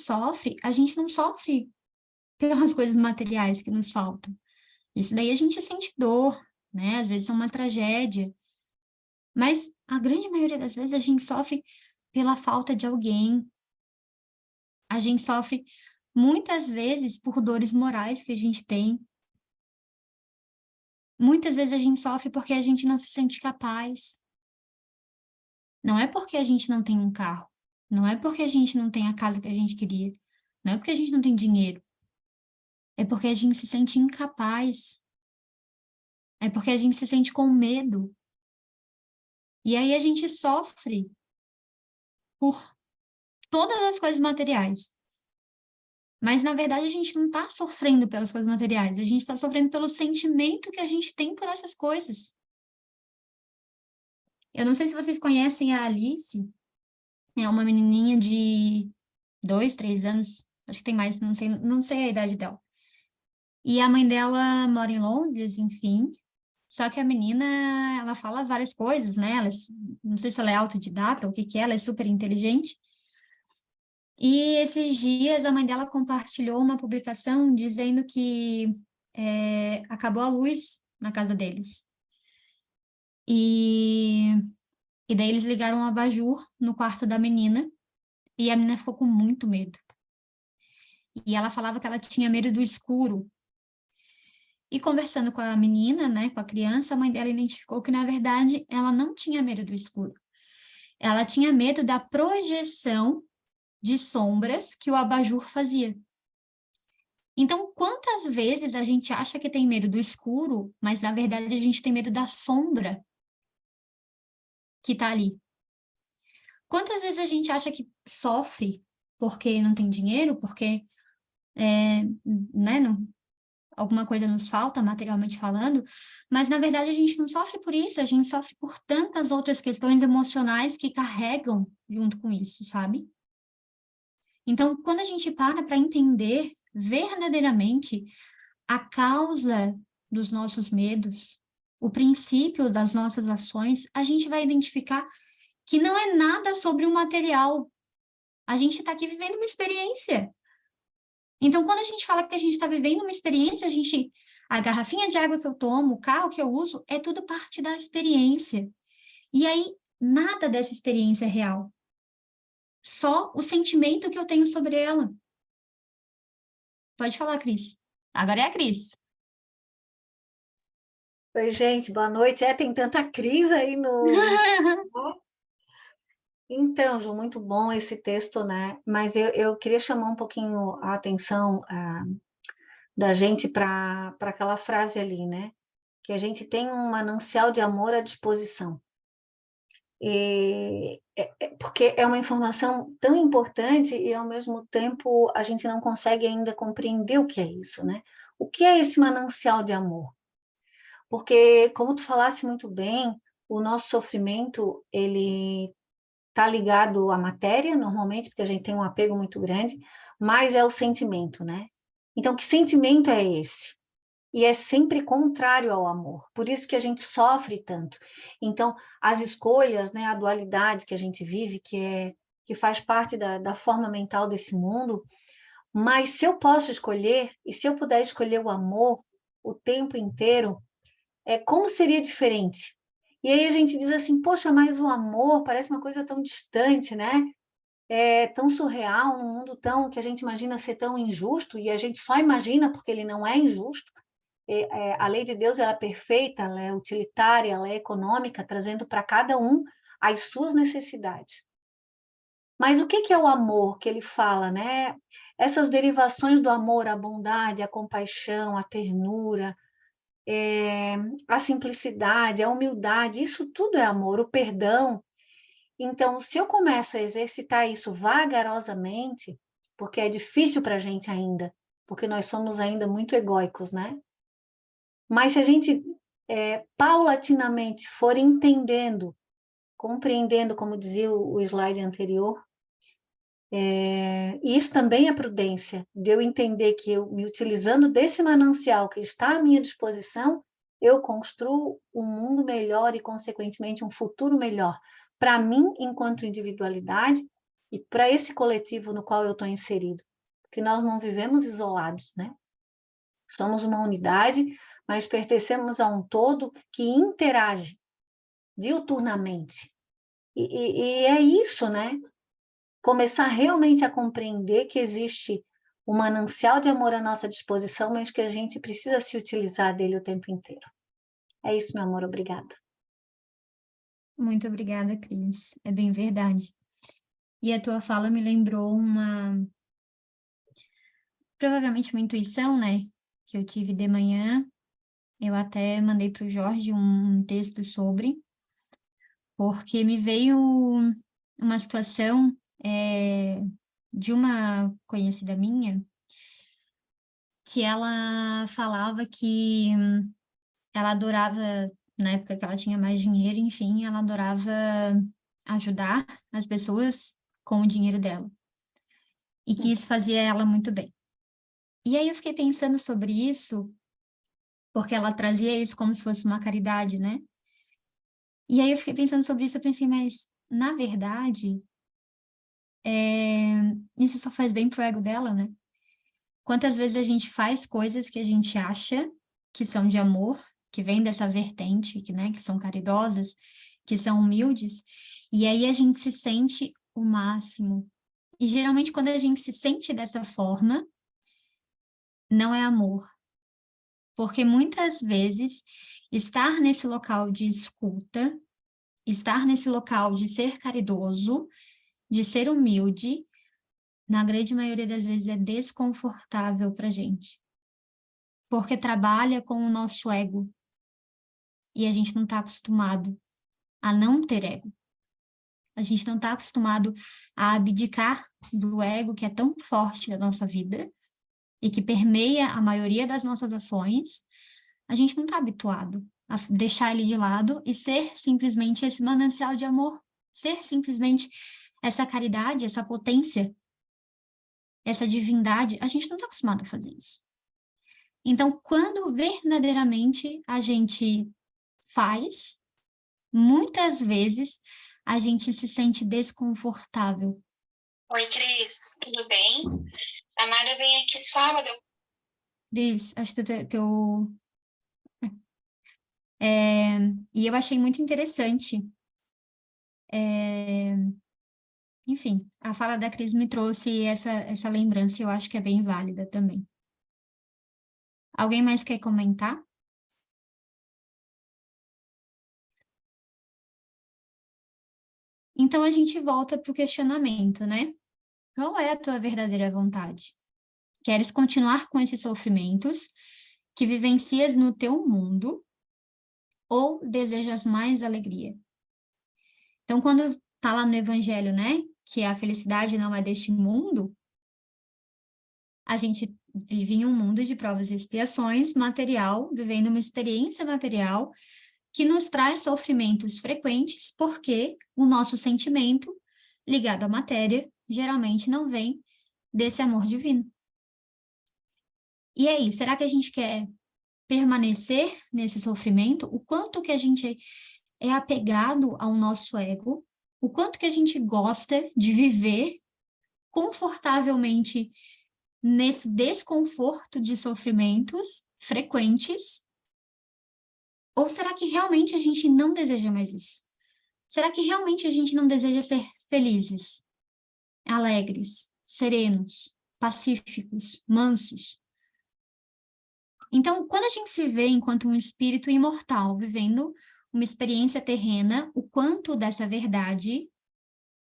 [SPEAKER 1] não sofre pelas coisas materiais que nos faltam. Isso daí a gente sente dor, né? Às vezes é uma tragédia. Mas a grande maioria das vezes a gente sofre pela falta de alguém. A gente sofre muitas vezes por dores morais que a gente tem. Muitas vezes a gente sofre porque a gente não se sente capaz. Não é porque a gente não tem um carro. Não é porque a gente não tem a casa que a gente queria. Não é porque a gente não tem dinheiro. É porque a gente se sente incapaz. É porque a gente se sente com medo. E aí a gente sofre por todas as coisas materiais. Mas, na verdade, a gente não está sofrendo pelas coisas materiais. A gente está sofrendo pelo sentimento que a gente tem por essas coisas. Eu não sei se vocês conhecem a Alice. É uma menininha de 2, 3 anos. Acho que tem mais, não sei a idade dela. E a mãe dela mora em Londres, enfim. Só que a menina, ela fala várias coisas, né? Não sei se ela é autodidata ou o que que é, ela é super inteligente. E esses dias a mãe dela compartilhou uma publicação dizendo que acabou a luz na casa deles. E daí eles ligaram um abajur no quarto da menina e a menina ficou com muito medo. E ela falava que ela tinha medo do escuro. E conversando com a menina, né, com a criança, a mãe dela identificou que, na verdade, ela não tinha medo do escuro. Ela tinha medo da projeção de sombras que o abajur fazia. Então, quantas vezes a gente acha que tem medo do escuro, mas, na verdade, a gente tem medo da sombra que está ali? Quantas vezes a gente acha que sofre porque não tem dinheiro, porque né, alguma coisa nos falta, materialmente falando, mas na verdade a gente não sofre por isso, a gente sofre por tantas outras questões emocionais que carregam junto com isso, sabe? Então, quando a gente para entender verdadeiramente a causa dos nossos medos, o princípio das nossas ações, a gente vai identificar que não é nada sobre o material. A gente está aqui vivendo uma experiência. Então, quando a gente fala que a gente está vivendo uma experiência, a garrafinha de água que eu tomo, o carro que eu uso, é tudo parte da experiência. E aí, nada dessa experiência é real. Só o sentimento que eu tenho sobre ela. Pode falar, Cris. Agora é a Cris.
[SPEAKER 4] Oi, gente, boa noite. Tem tanta Cris aí no... Então, Ju, muito bom esse texto, né? Mas eu queria chamar um pouquinho a atenção da gente para aquela frase ali, né? Que a gente tem um manancial de amor à disposição. Porque é uma informação tão importante e, ao mesmo tempo, a gente não consegue ainda compreender o que é isso, né? O que é esse manancial de amor? Porque, como tu falasse muito bem, o nosso sofrimento, ele está ligado à matéria, normalmente, porque a gente tem um apego muito grande, mas é o sentimento, né? Então, que sentimento é esse? E é sempre contrário ao amor, por isso que a gente sofre tanto. Então, as escolhas, né, a dualidade que a gente vive, que faz parte da forma mental desse mundo, mas se eu posso escolher, e se eu puder escolher o amor o tempo inteiro, como seria diferente? E aí a gente diz assim, poxa, mas o amor parece uma coisa tão distante, né? É tão surreal, num mundo tão que a gente imagina ser tão injusto, e a gente só imagina porque ele não é injusto. A lei de Deus ela é perfeita, ela é utilitária, ela é econômica, trazendo para cada um as suas necessidades. Mas o que é o amor que ele fala, né? Essas derivações do amor, a bondade, a compaixão, a ternura, a simplicidade, a humildade, isso tudo é amor, o perdão. Então, se eu começo a exercitar isso vagarosamente, porque é difícil para a gente ainda, porque nós somos ainda muito egóicos, né? Mas se a gente paulatinamente for entendendo, compreendendo, como dizia o slide anterior, isso também é prudência, de eu entender que eu, me utilizando desse manancial que está à minha disposição, eu construo um mundo melhor e, consequentemente, um futuro melhor para mim, enquanto individualidade, e para esse coletivo no qual eu estou inserido. Porque nós não vivemos isolados, né? Somos uma unidade, mas pertencemos a um todo que interage diuturnamente. E é isso, né? Começar realmente a compreender que existe um manancial de amor à nossa disposição, mas que a gente precisa se utilizar dele o tempo inteiro. É isso, meu amor, obrigada.
[SPEAKER 1] Muito obrigada, Cris. É bem verdade. E a tua fala me lembrou provavelmente uma intuição, né? Que eu tive de manhã. Eu até mandei para o Jorge um texto sobre, porque me veio uma situação de uma conhecida minha, que ela falava que ela adorava, na época que ela tinha mais dinheiro, enfim, ela adorava ajudar as pessoas com o dinheiro dela. E que isso fazia ela muito bem. E aí eu fiquei pensando sobre isso, porque ela trazia isso como se fosse uma caridade, né? E aí eu fiquei pensando sobre isso, eu pensei, mas, na verdade, isso só faz bem pro ego dela, né? Quantas vezes a gente faz coisas que a gente acha que são de amor, que vem dessa vertente, que são caridosas, que são humildes, e aí a gente se sente o máximo. E geralmente quando a gente se sente dessa forma, não é amor. Porque muitas vezes estar nesse local de escuta, estar nesse local de ser caridoso, de ser humilde, na grande maioria das vezes é desconfortável para a gente. Porque trabalha com o nosso ego. E a gente não está acostumado a não ter ego. A gente não está acostumado a abdicar do ego que é tão forte na nossa vida e que permeia a maioria das nossas ações. A gente não está habituado a deixar ele de lado e ser simplesmente esse manancial de amor, ser simplesmente essa caridade, essa potência, essa divindade. A gente não está acostumado a fazer isso. Então, quando verdadeiramente a gente faz, muitas vezes a gente se sente desconfortável.
[SPEAKER 5] Oi, Cris, tudo bem? A Nádia vem aqui sábado.
[SPEAKER 1] Cris, acho que e eu achei muito interessante. Enfim, a fala da Cris me trouxe essa lembrança, e eu acho que é bem válida também. Alguém mais quer comentar? Então a gente volta para o questionamento, né? Qual é a tua verdadeira vontade? Queres continuar com esses sofrimentos que vivencias no teu mundo ou desejas mais alegria? Então, quando está lá no Evangelho, né, que a felicidade não é deste mundo, a gente vive em um mundo de provas e expiações, material, vivendo uma experiência material que nos traz sofrimentos frequentes, porque o nosso sentimento ligado à matéria geralmente não vem desse amor divino. E aí, será que a gente quer permanecer nesse sofrimento? O quanto que a gente é apegado ao nosso ego? O quanto que a gente gosta de viver confortavelmente nesse desconforto de sofrimentos frequentes? Ou será que realmente a gente não deseja mais isso? Será que realmente a gente não deseja ser felizes, alegres, serenos, pacíficos, mansos? Então, quando a gente se vê enquanto um espírito imortal, vivendo uma experiência terrena, o quanto dessa verdade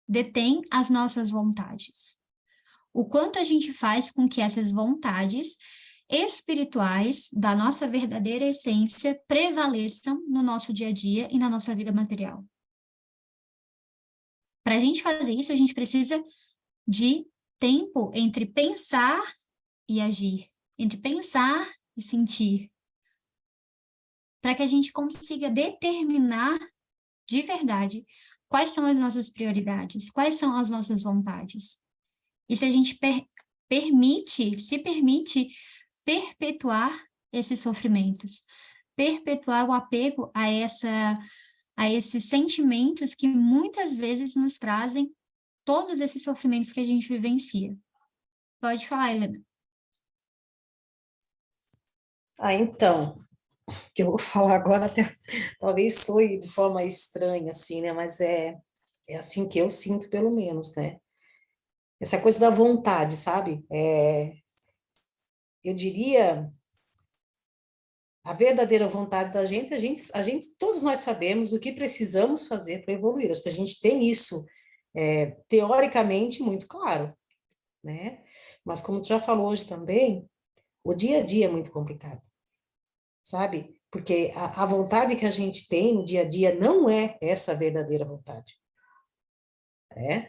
[SPEAKER 1] detém as nossas vontades? O quanto a gente faz com que essas vontades espirituais da nossa verdadeira essência prevaleçam no nosso dia a dia e na nossa vida material? Para a gente fazer isso, a gente precisa de tempo entre pensar e agir, entre pensar e sentir, para que a gente consiga determinar de verdade quais são as nossas prioridades, quais são as nossas vontades. E se a gente se permite perpetuar esses sofrimentos, perpetuar o apego a esses sentimentos que muitas vezes nos trazem todos esses sofrimentos que a gente vivencia. Pode falar, Helena.
[SPEAKER 3] Então, o que eu vou falar agora até talvez soe de forma estranha, assim, né? Mas é assim que eu sinto, pelo menos, né? Essa coisa da vontade, sabe? Eu diria, a verdadeira vontade da gente, todos nós sabemos o que precisamos fazer para evoluir. Acho que a gente tem isso, teoricamente, muito claro, né? Mas como tu já falou hoje também, o dia a dia é muito complicado, sabe? Porque a vontade que a gente tem no dia a dia não é essa verdadeira vontade, né?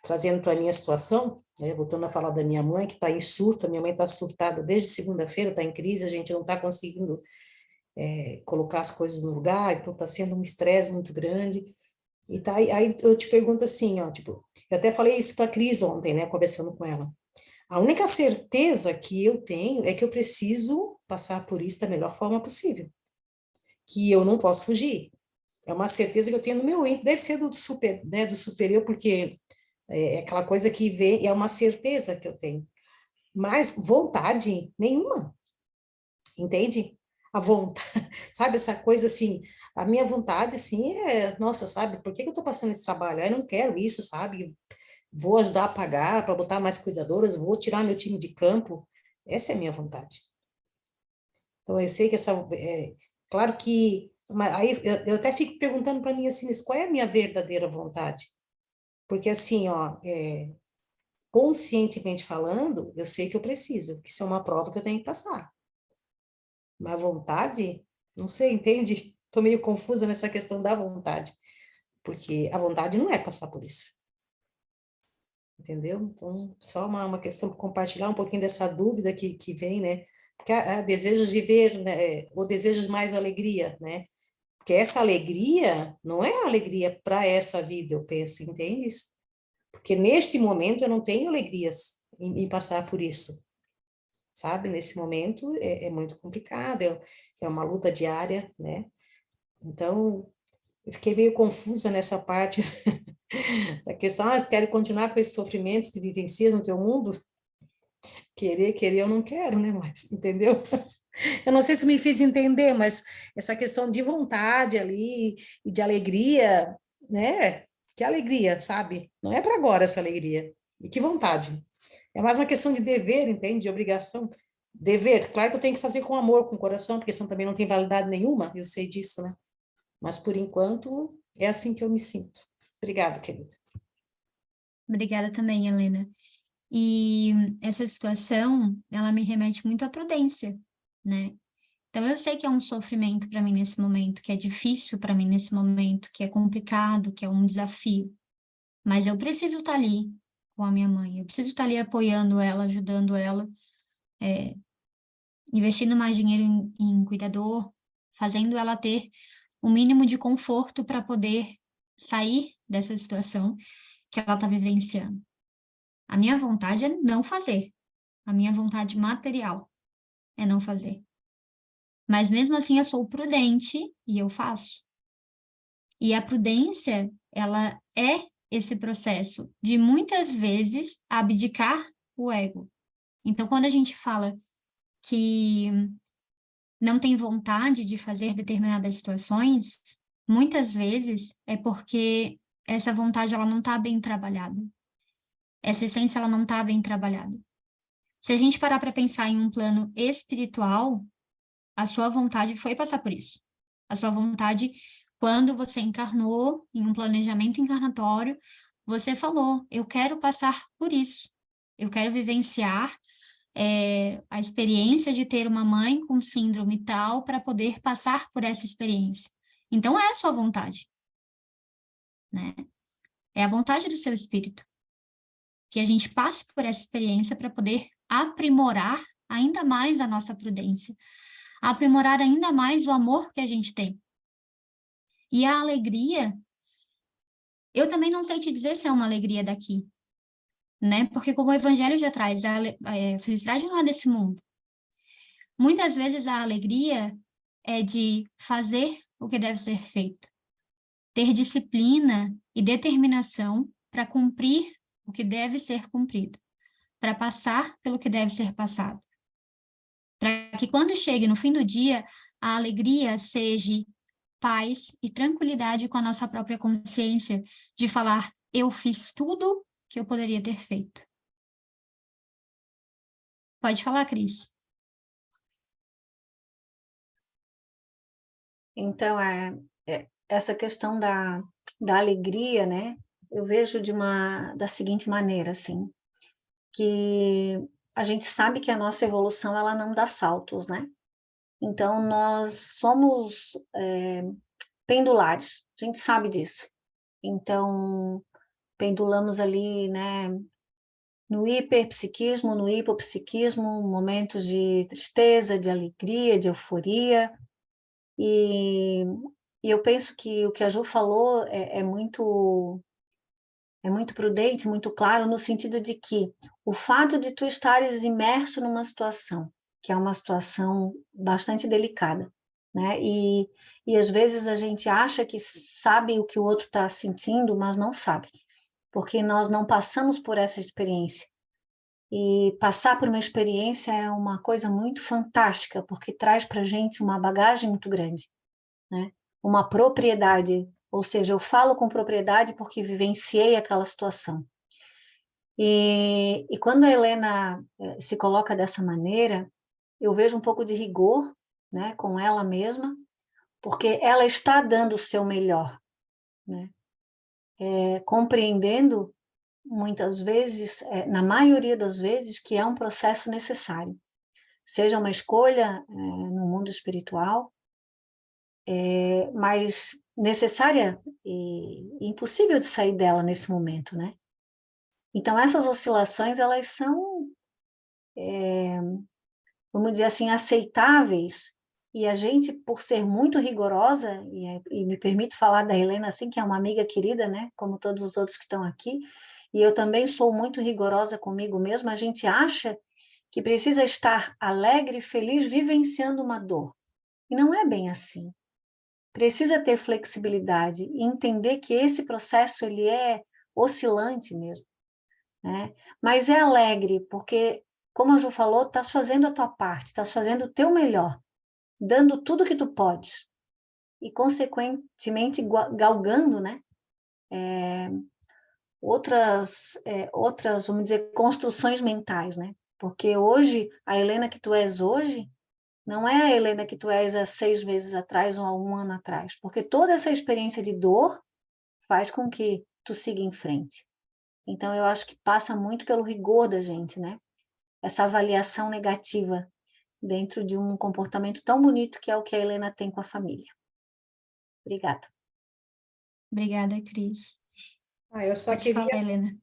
[SPEAKER 3] Trazendo para a minha situação, né, voltando a falar da minha mãe, que está em surto, a minha mãe está surtada desde segunda-feira, está em crise, a gente não está conseguindo colocar as coisas no lugar, então está sendo um estresse muito grande. E tá, aí eu te pergunto assim, ó, tipo, eu até falei isso para a Cris ontem, né, conversando com ela. A única certeza que eu tenho é que eu preciso passar por isso da melhor forma possível, que eu não posso fugir. É uma certeza que eu tenho no meu íntimo, deve ser do super, né, do superior, porque é aquela coisa que vê, é uma certeza que eu tenho. Mas vontade nenhuma, entende? A vontade, sabe, essa coisa assim, a minha vontade, assim, nossa, sabe, por que eu tô passando esse trabalho? Eu não quero isso, sabe? Vou ajudar a pagar para botar mais cuidadoras, vou tirar meu time de campo. Essa é a minha vontade. Então, eu sei que claro que, mas aí eu até fico perguntando para mim assim, mas qual é a minha verdadeira vontade? Porque assim, ó, conscientemente falando, eu sei que eu preciso, que isso é uma prova que eu tenho que passar. Mas vontade, não sei, entende? Estou meio confusa nessa questão da vontade, porque a vontade não é passar por isso. Entendeu? Então, só uma questão para compartilhar um pouquinho dessa dúvida que vem, né? Porque desejas viver, né? Ou desejas mais alegria, né? Porque essa alegria não é alegria para essa vida, eu penso, entende? Porque neste momento eu não tenho alegrias em passar por isso, sabe? Nesse momento é muito complicado, é uma luta diária, né? Então, eu fiquei meio confusa nessa parte da questão, quero continuar com esses sofrimentos que vivencias no teu mundo? Querer, eu não quero, né? Mas, entendeu? Eu não sei se me fiz entender, mas essa questão de vontade ali e de alegria, né? Que alegria, sabe? Não é para agora essa alegria. E que vontade. É mais uma questão de dever, entende? De obrigação. Dever. Claro que eu tenho que fazer com amor, com coração, porque senão também não tem validade nenhuma, eu sei disso, né? Mas por enquanto é assim que eu me sinto. Obrigada, querida.
[SPEAKER 1] Obrigada também, Helena. E essa situação, ela me remete muito à prudência, né? Então, eu sei que é um sofrimento para mim nesse momento, que é difícil para mim nesse momento, que é complicado, que é um desafio. Mas eu preciso estar ali com a minha mãe, eu preciso estar ali apoiando ela, ajudando ela, investindo mais dinheiro em cuidador, fazendo ela ter o mínimo de conforto para poder sair dessa situação que ela está vivenciando. A minha vontade é não fazer. A minha vontade material é não fazer. Mas mesmo assim eu sou prudente e eu faço. E a prudência, ela é esse processo de muitas vezes abdicar o ego. Então, quando a gente fala que não tem vontade de fazer determinadas situações, muitas vezes é porque essa vontade ela não está bem trabalhada. Essa essência ela não está bem trabalhada. Se a gente parar para pensar em um plano espiritual, a sua vontade foi passar por isso. A sua vontade, quando você encarnou em um planejamento encarnatório, você falou: eu quero passar por isso. Eu quero vivenciar a experiência de ter uma mãe com síndrome tal para poder passar por essa experiência. Então, é a sua vontade, né? É a vontade do seu espírito. Que a gente passe por essa experiência para poder aprimorar ainda mais a nossa prudência, aprimorar ainda mais o amor que a gente tem. E a alegria, eu também não sei te dizer se é uma alegria daqui, né? Porque como o Evangelho já traz, a felicidade não é desse mundo. Muitas vezes a alegria é de fazer o que deve ser feito, ter disciplina e determinação para cumprir o que deve ser cumprido, para passar pelo que deve ser passado. Para que quando chegue no fim do dia, a alegria seja paz e tranquilidade com a nossa própria consciência, de falar, eu fiz tudo que eu poderia ter feito. Pode falar, Cris.
[SPEAKER 4] Então, essa questão da alegria, né? Eu vejo da seguinte maneira, assim, que a gente sabe que a nossa evolução, ela não dá saltos, né? Então, nós somos pendulares, a gente sabe disso. Então, pendulamos ali, né, no hiperpsiquismo, no hipopsiquismo, momentos de tristeza, de alegria, de euforia, e eu penso que o que a Ju falou é muito prudente, muito claro, no sentido de que o fato de tu estares imerso numa situação, que é uma situação bastante delicada, né? E às vezes a gente acha que sabe o que o outro está sentindo, mas não sabe, porque nós não passamos por essa experiência. E passar por uma experiência é uma coisa muito fantástica, porque traz para a gente uma bagagem muito grande, né? Uma propriedade, ou seja, eu falo com propriedade porque vivenciei aquela situação. E quando a Helena se coloca dessa maneira, eu vejo um pouco de rigor, né, com ela mesma, porque ela está dando o seu melhor, né? Compreendendo muitas vezes, na maioria das vezes, que é um processo necessário, seja uma escolha no mundo espiritual, mas necessária e impossível de sair dela nesse momento, né? Então, essas oscilações, elas são, vamos dizer assim, aceitáveis, e a gente, por ser muito rigorosa, e me permito falar da Helena assim, que é uma amiga querida, né? Como todos os outros que estão aqui, e eu também sou muito rigorosa comigo mesma, a gente acha que precisa estar alegre e feliz vivenciando uma dor. E não é bem assim. Precisa ter flexibilidade e entender que esse processo ele é oscilante mesmo, né? Mas é alegre, porque, como a Ju falou, estás fazendo a tua parte, estás fazendo o teu melhor, dando tudo que tu podes e, consequentemente, galgando, né? Outras, vamos dizer, construções mentais, né? Porque hoje, a Helena que tu és hoje, não é a Helena que tu és há 6 meses atrás ou há 1 ano atrás, porque toda essa experiência de dor faz com que tu siga em frente. Então, eu acho que passa muito pelo rigor da gente, né? Essa avaliação negativa dentro de um comportamento tão bonito que é o que a Helena tem com a família. Obrigada.
[SPEAKER 1] Obrigada, Cris.
[SPEAKER 3] Eu só
[SPEAKER 1] Pode
[SPEAKER 3] queria...
[SPEAKER 1] falar, Helena.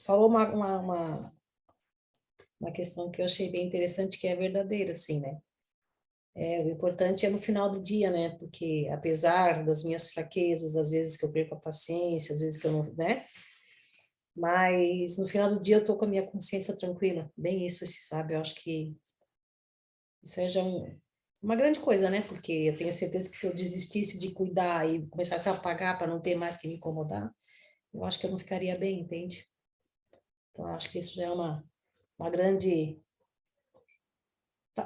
[SPEAKER 3] Falou uma questão que eu achei bem interessante, que é verdadeira, assim, né? O importante é no final do dia, né? Porque apesar das minhas fraquezas, às vezes que eu perco a paciência, às vezes que eu não, né? Mas no final do dia eu tô com a minha consciência tranquila. Bem isso, assim, sabe? Eu acho que isso é já uma grande coisa, né? Porque eu tenho certeza que se eu desistisse de cuidar e começasse a apagar para não ter mais que me incomodar, eu acho que eu não ficaria bem, entende? Então, eu acho que isso já é uma grande...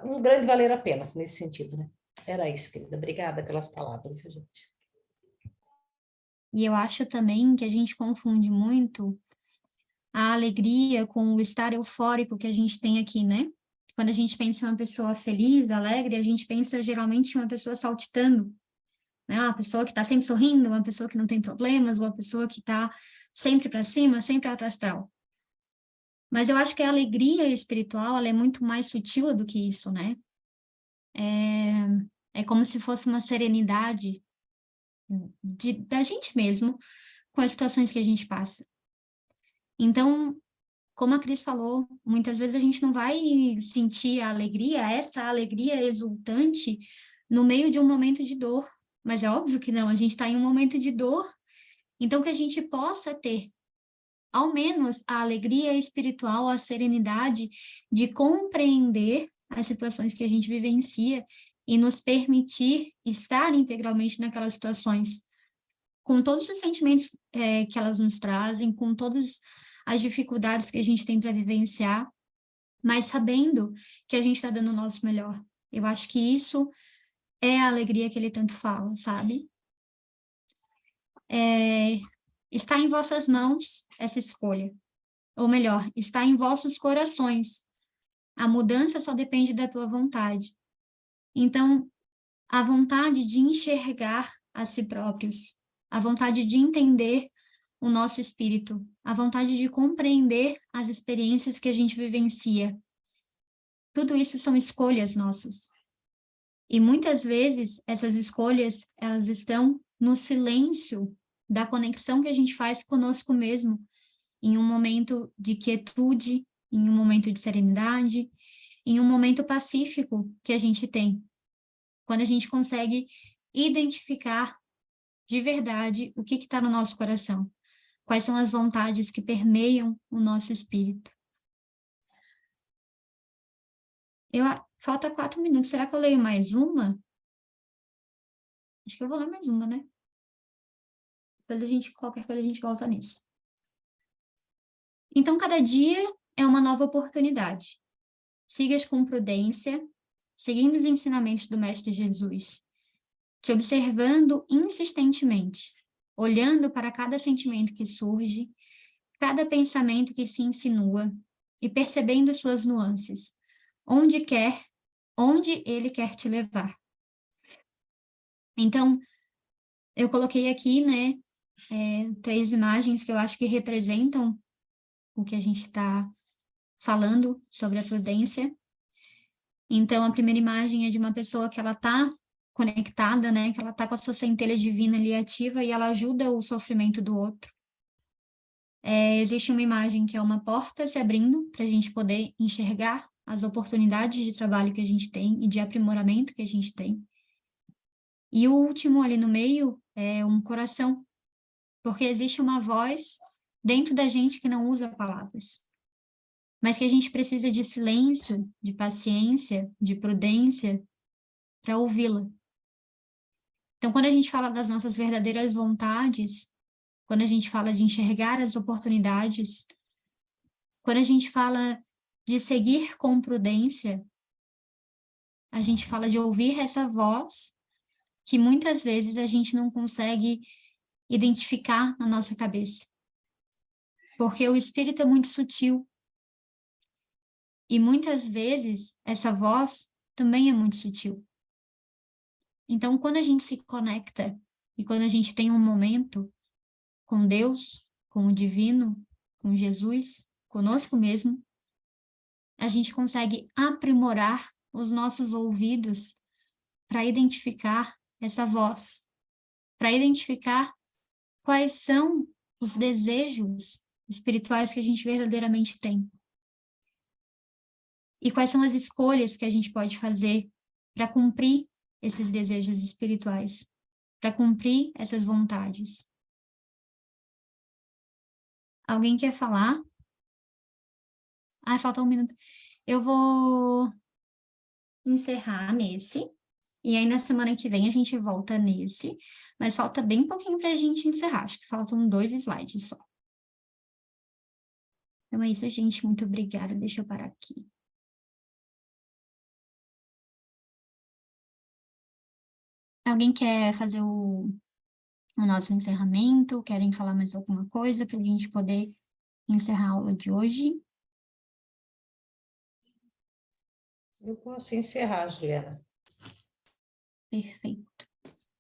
[SPEAKER 3] um grande valer a pena nesse sentido, né? Era isso, querida. Obrigada pelas palavras, viu, gente?
[SPEAKER 1] E eu acho também que a gente confunde muito a alegria com o estar eufórico que a gente tem aqui, né? Quando a gente pensa em uma pessoa feliz, alegre, a gente pensa geralmente em uma pessoa saltitando, né? Uma pessoa que está sempre sorrindo, uma pessoa que não tem problemas, uma pessoa que está sempre para cima, sempre alto astral. Mas eu acho que a alegria espiritual, ela é muito mais sutil do que isso, né? É como se fosse uma serenidade da gente mesmo com as situações que a gente passa. Então, como a Cris falou, muitas vezes a gente não vai sentir a alegria, essa alegria exultante, no meio de um momento de dor. Mas é óbvio que não, a gente está em um momento de dor, então que a gente possa ter, ao menos, a alegria espiritual, a serenidade de compreender as situações que a gente vivencia e nos permitir estar integralmente naquelas situações, com todos os sentimentos que elas nos trazem, com todas as dificuldades que a gente tem para vivenciar, mas sabendo que a gente está dando o nosso melhor. Eu acho que isso é a alegria que ele tanto fala, sabe? Está em vossas mãos essa escolha. Ou melhor, está em vossos corações. A mudança só depende da tua vontade. Então, a vontade de enxergar a si próprios, a vontade de entender o nosso espírito, a vontade de compreender as experiências que a gente vivencia. Tudo isso são escolhas nossas. E muitas vezes essas escolhas, elas estão no silêncio da conexão que a gente faz conosco mesmo, em um momento de quietude, em um momento de serenidade, em um momento pacífico que a gente tem. Quando a gente consegue identificar de verdade o que está no nosso coração. Quais são as vontades que permeiam o nosso espírito. Falta 4 minutos. Será que eu leio mais uma? Acho que eu vou ler mais uma, né? Depois qualquer coisa a gente volta nisso. Então, cada dia é uma nova oportunidade. Sigas com prudência, seguindo os ensinamentos do Mestre Jesus, te observando insistentemente, olhando para cada sentimento que surge, cada pensamento que se insinua e percebendo suas nuances, onde ele quer te levar. Então, eu coloquei aqui, né, 3 imagens que eu acho que representam o que a gente está falando sobre a prudência. Então, a primeira imagem é de uma pessoa que ela está conectada, né, que ela está com a sua centelha divina ali ativa e ela ajuda o sofrimento do outro. Existe uma imagem que é uma porta se abrindo para a gente poder enxergar as oportunidades de trabalho que a gente tem e de aprimoramento que a gente tem. E o último ali no meio é um coração, porque existe uma voz dentro da gente que não usa palavras. mas que a gente precisa de silêncio, de paciência, de prudência para ouvi-la. Então, quando a gente fala das nossas verdadeiras vontades, quando a gente fala de enxergar as oportunidades, quando a gente fala de seguir com prudência, a gente fala de ouvir essa voz que muitas vezes a gente não consegue identificar na nossa cabeça. Porque o espírito é muito sutil. E muitas vezes essa voz também é muito sutil. Então, quando a gente se conecta e quando a gente tem um momento com Deus, com o divino, com Jesus, conosco mesmo, a gente consegue aprimorar os nossos ouvidos para identificar essa voz, para identificar quais são os desejos espirituais que a gente verdadeiramente tem. E quais são as escolhas que a gente pode fazer para cumprir esses desejos espirituais, para cumprir essas vontades. Alguém quer falar? Ah, falta um minuto. Eu vou encerrar nesse, e aí na semana que vem a gente volta nesse, mas falta bem pouquinho para a gente encerrar, acho que faltam 2 slides só. Então é isso, gente, muito obrigada, deixa eu parar aqui. Alguém quer fazer o nosso encerramento? Querem falar mais alguma coisa para a gente poder encerrar a aula de hoje?
[SPEAKER 3] Eu posso encerrar, Juliana.
[SPEAKER 1] Perfeito.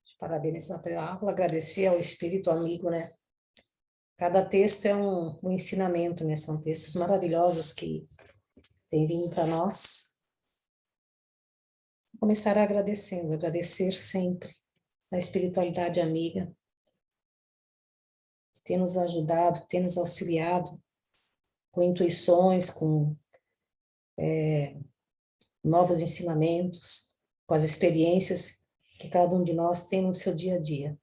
[SPEAKER 3] Te parabenizar pela aula, agradecer ao espírito amigo, né? Cada texto é um ensinamento, né? São textos maravilhosos que têm vindo para nós. Vou começar agradecendo, agradecer sempre a espiritualidade amiga, que tem nos ajudado, que tem nos auxiliado com intuições, com novos ensinamentos, com as experiências que cada um de nós tem no seu dia a dia.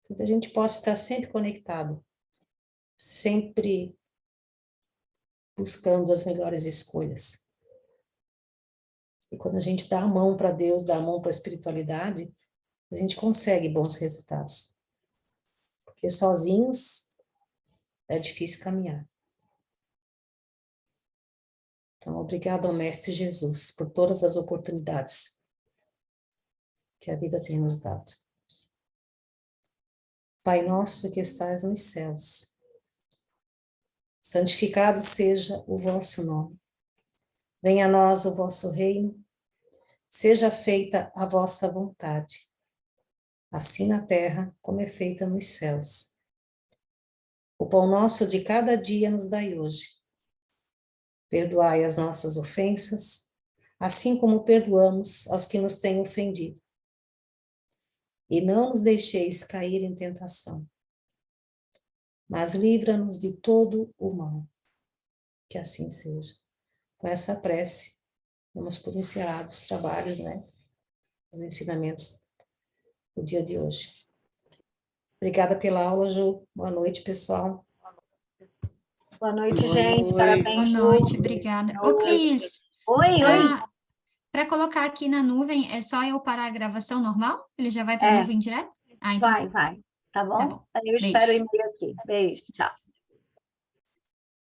[SPEAKER 3] Então, que a gente possa estar sempre conectado, sempre buscando as melhores escolhas. E quando a gente dá a mão para Deus, dá a mão para a espiritualidade, a gente consegue bons resultados. Porque sozinhos é difícil caminhar. Então, obrigado ao Mestre Jesus por todas as oportunidades que a vida tem nos dado. Pai nosso que estais nos céus, santificado seja o vosso nome. Venha a nós o vosso reino, seja feita a vossa vontade, assim na terra como é feita nos céus. O pão nosso de cada dia nos dai hoje. Perdoai as nossas ofensas, assim como perdoamos aos que nos têm ofendido. E não nos deixeis cair em tentação, mas livra-nos de todo o mal. Que assim seja. Com essa prece, vamos por encerrados os trabalhos, né? Os ensinamentos do dia de hoje. Obrigada pela aula, Ju. Boa noite, pessoal.
[SPEAKER 4] Boa noite,
[SPEAKER 2] Boa
[SPEAKER 4] gente.
[SPEAKER 2] noite.
[SPEAKER 4] Parabéns,
[SPEAKER 1] Boa
[SPEAKER 4] Ju.
[SPEAKER 1] noite, obrigada. Ô, Cris,
[SPEAKER 4] Oi, oi.
[SPEAKER 1] para colocar aqui na nuvem, é só eu parar a gravação normal? Ele já vai para a
[SPEAKER 4] É.
[SPEAKER 1] nuvem direto? Ah, então
[SPEAKER 4] Vai. Tá bom?
[SPEAKER 1] tá bom.
[SPEAKER 4] Eu espero o
[SPEAKER 1] Beijo.
[SPEAKER 4] e-mail aqui. Beijo, tchau.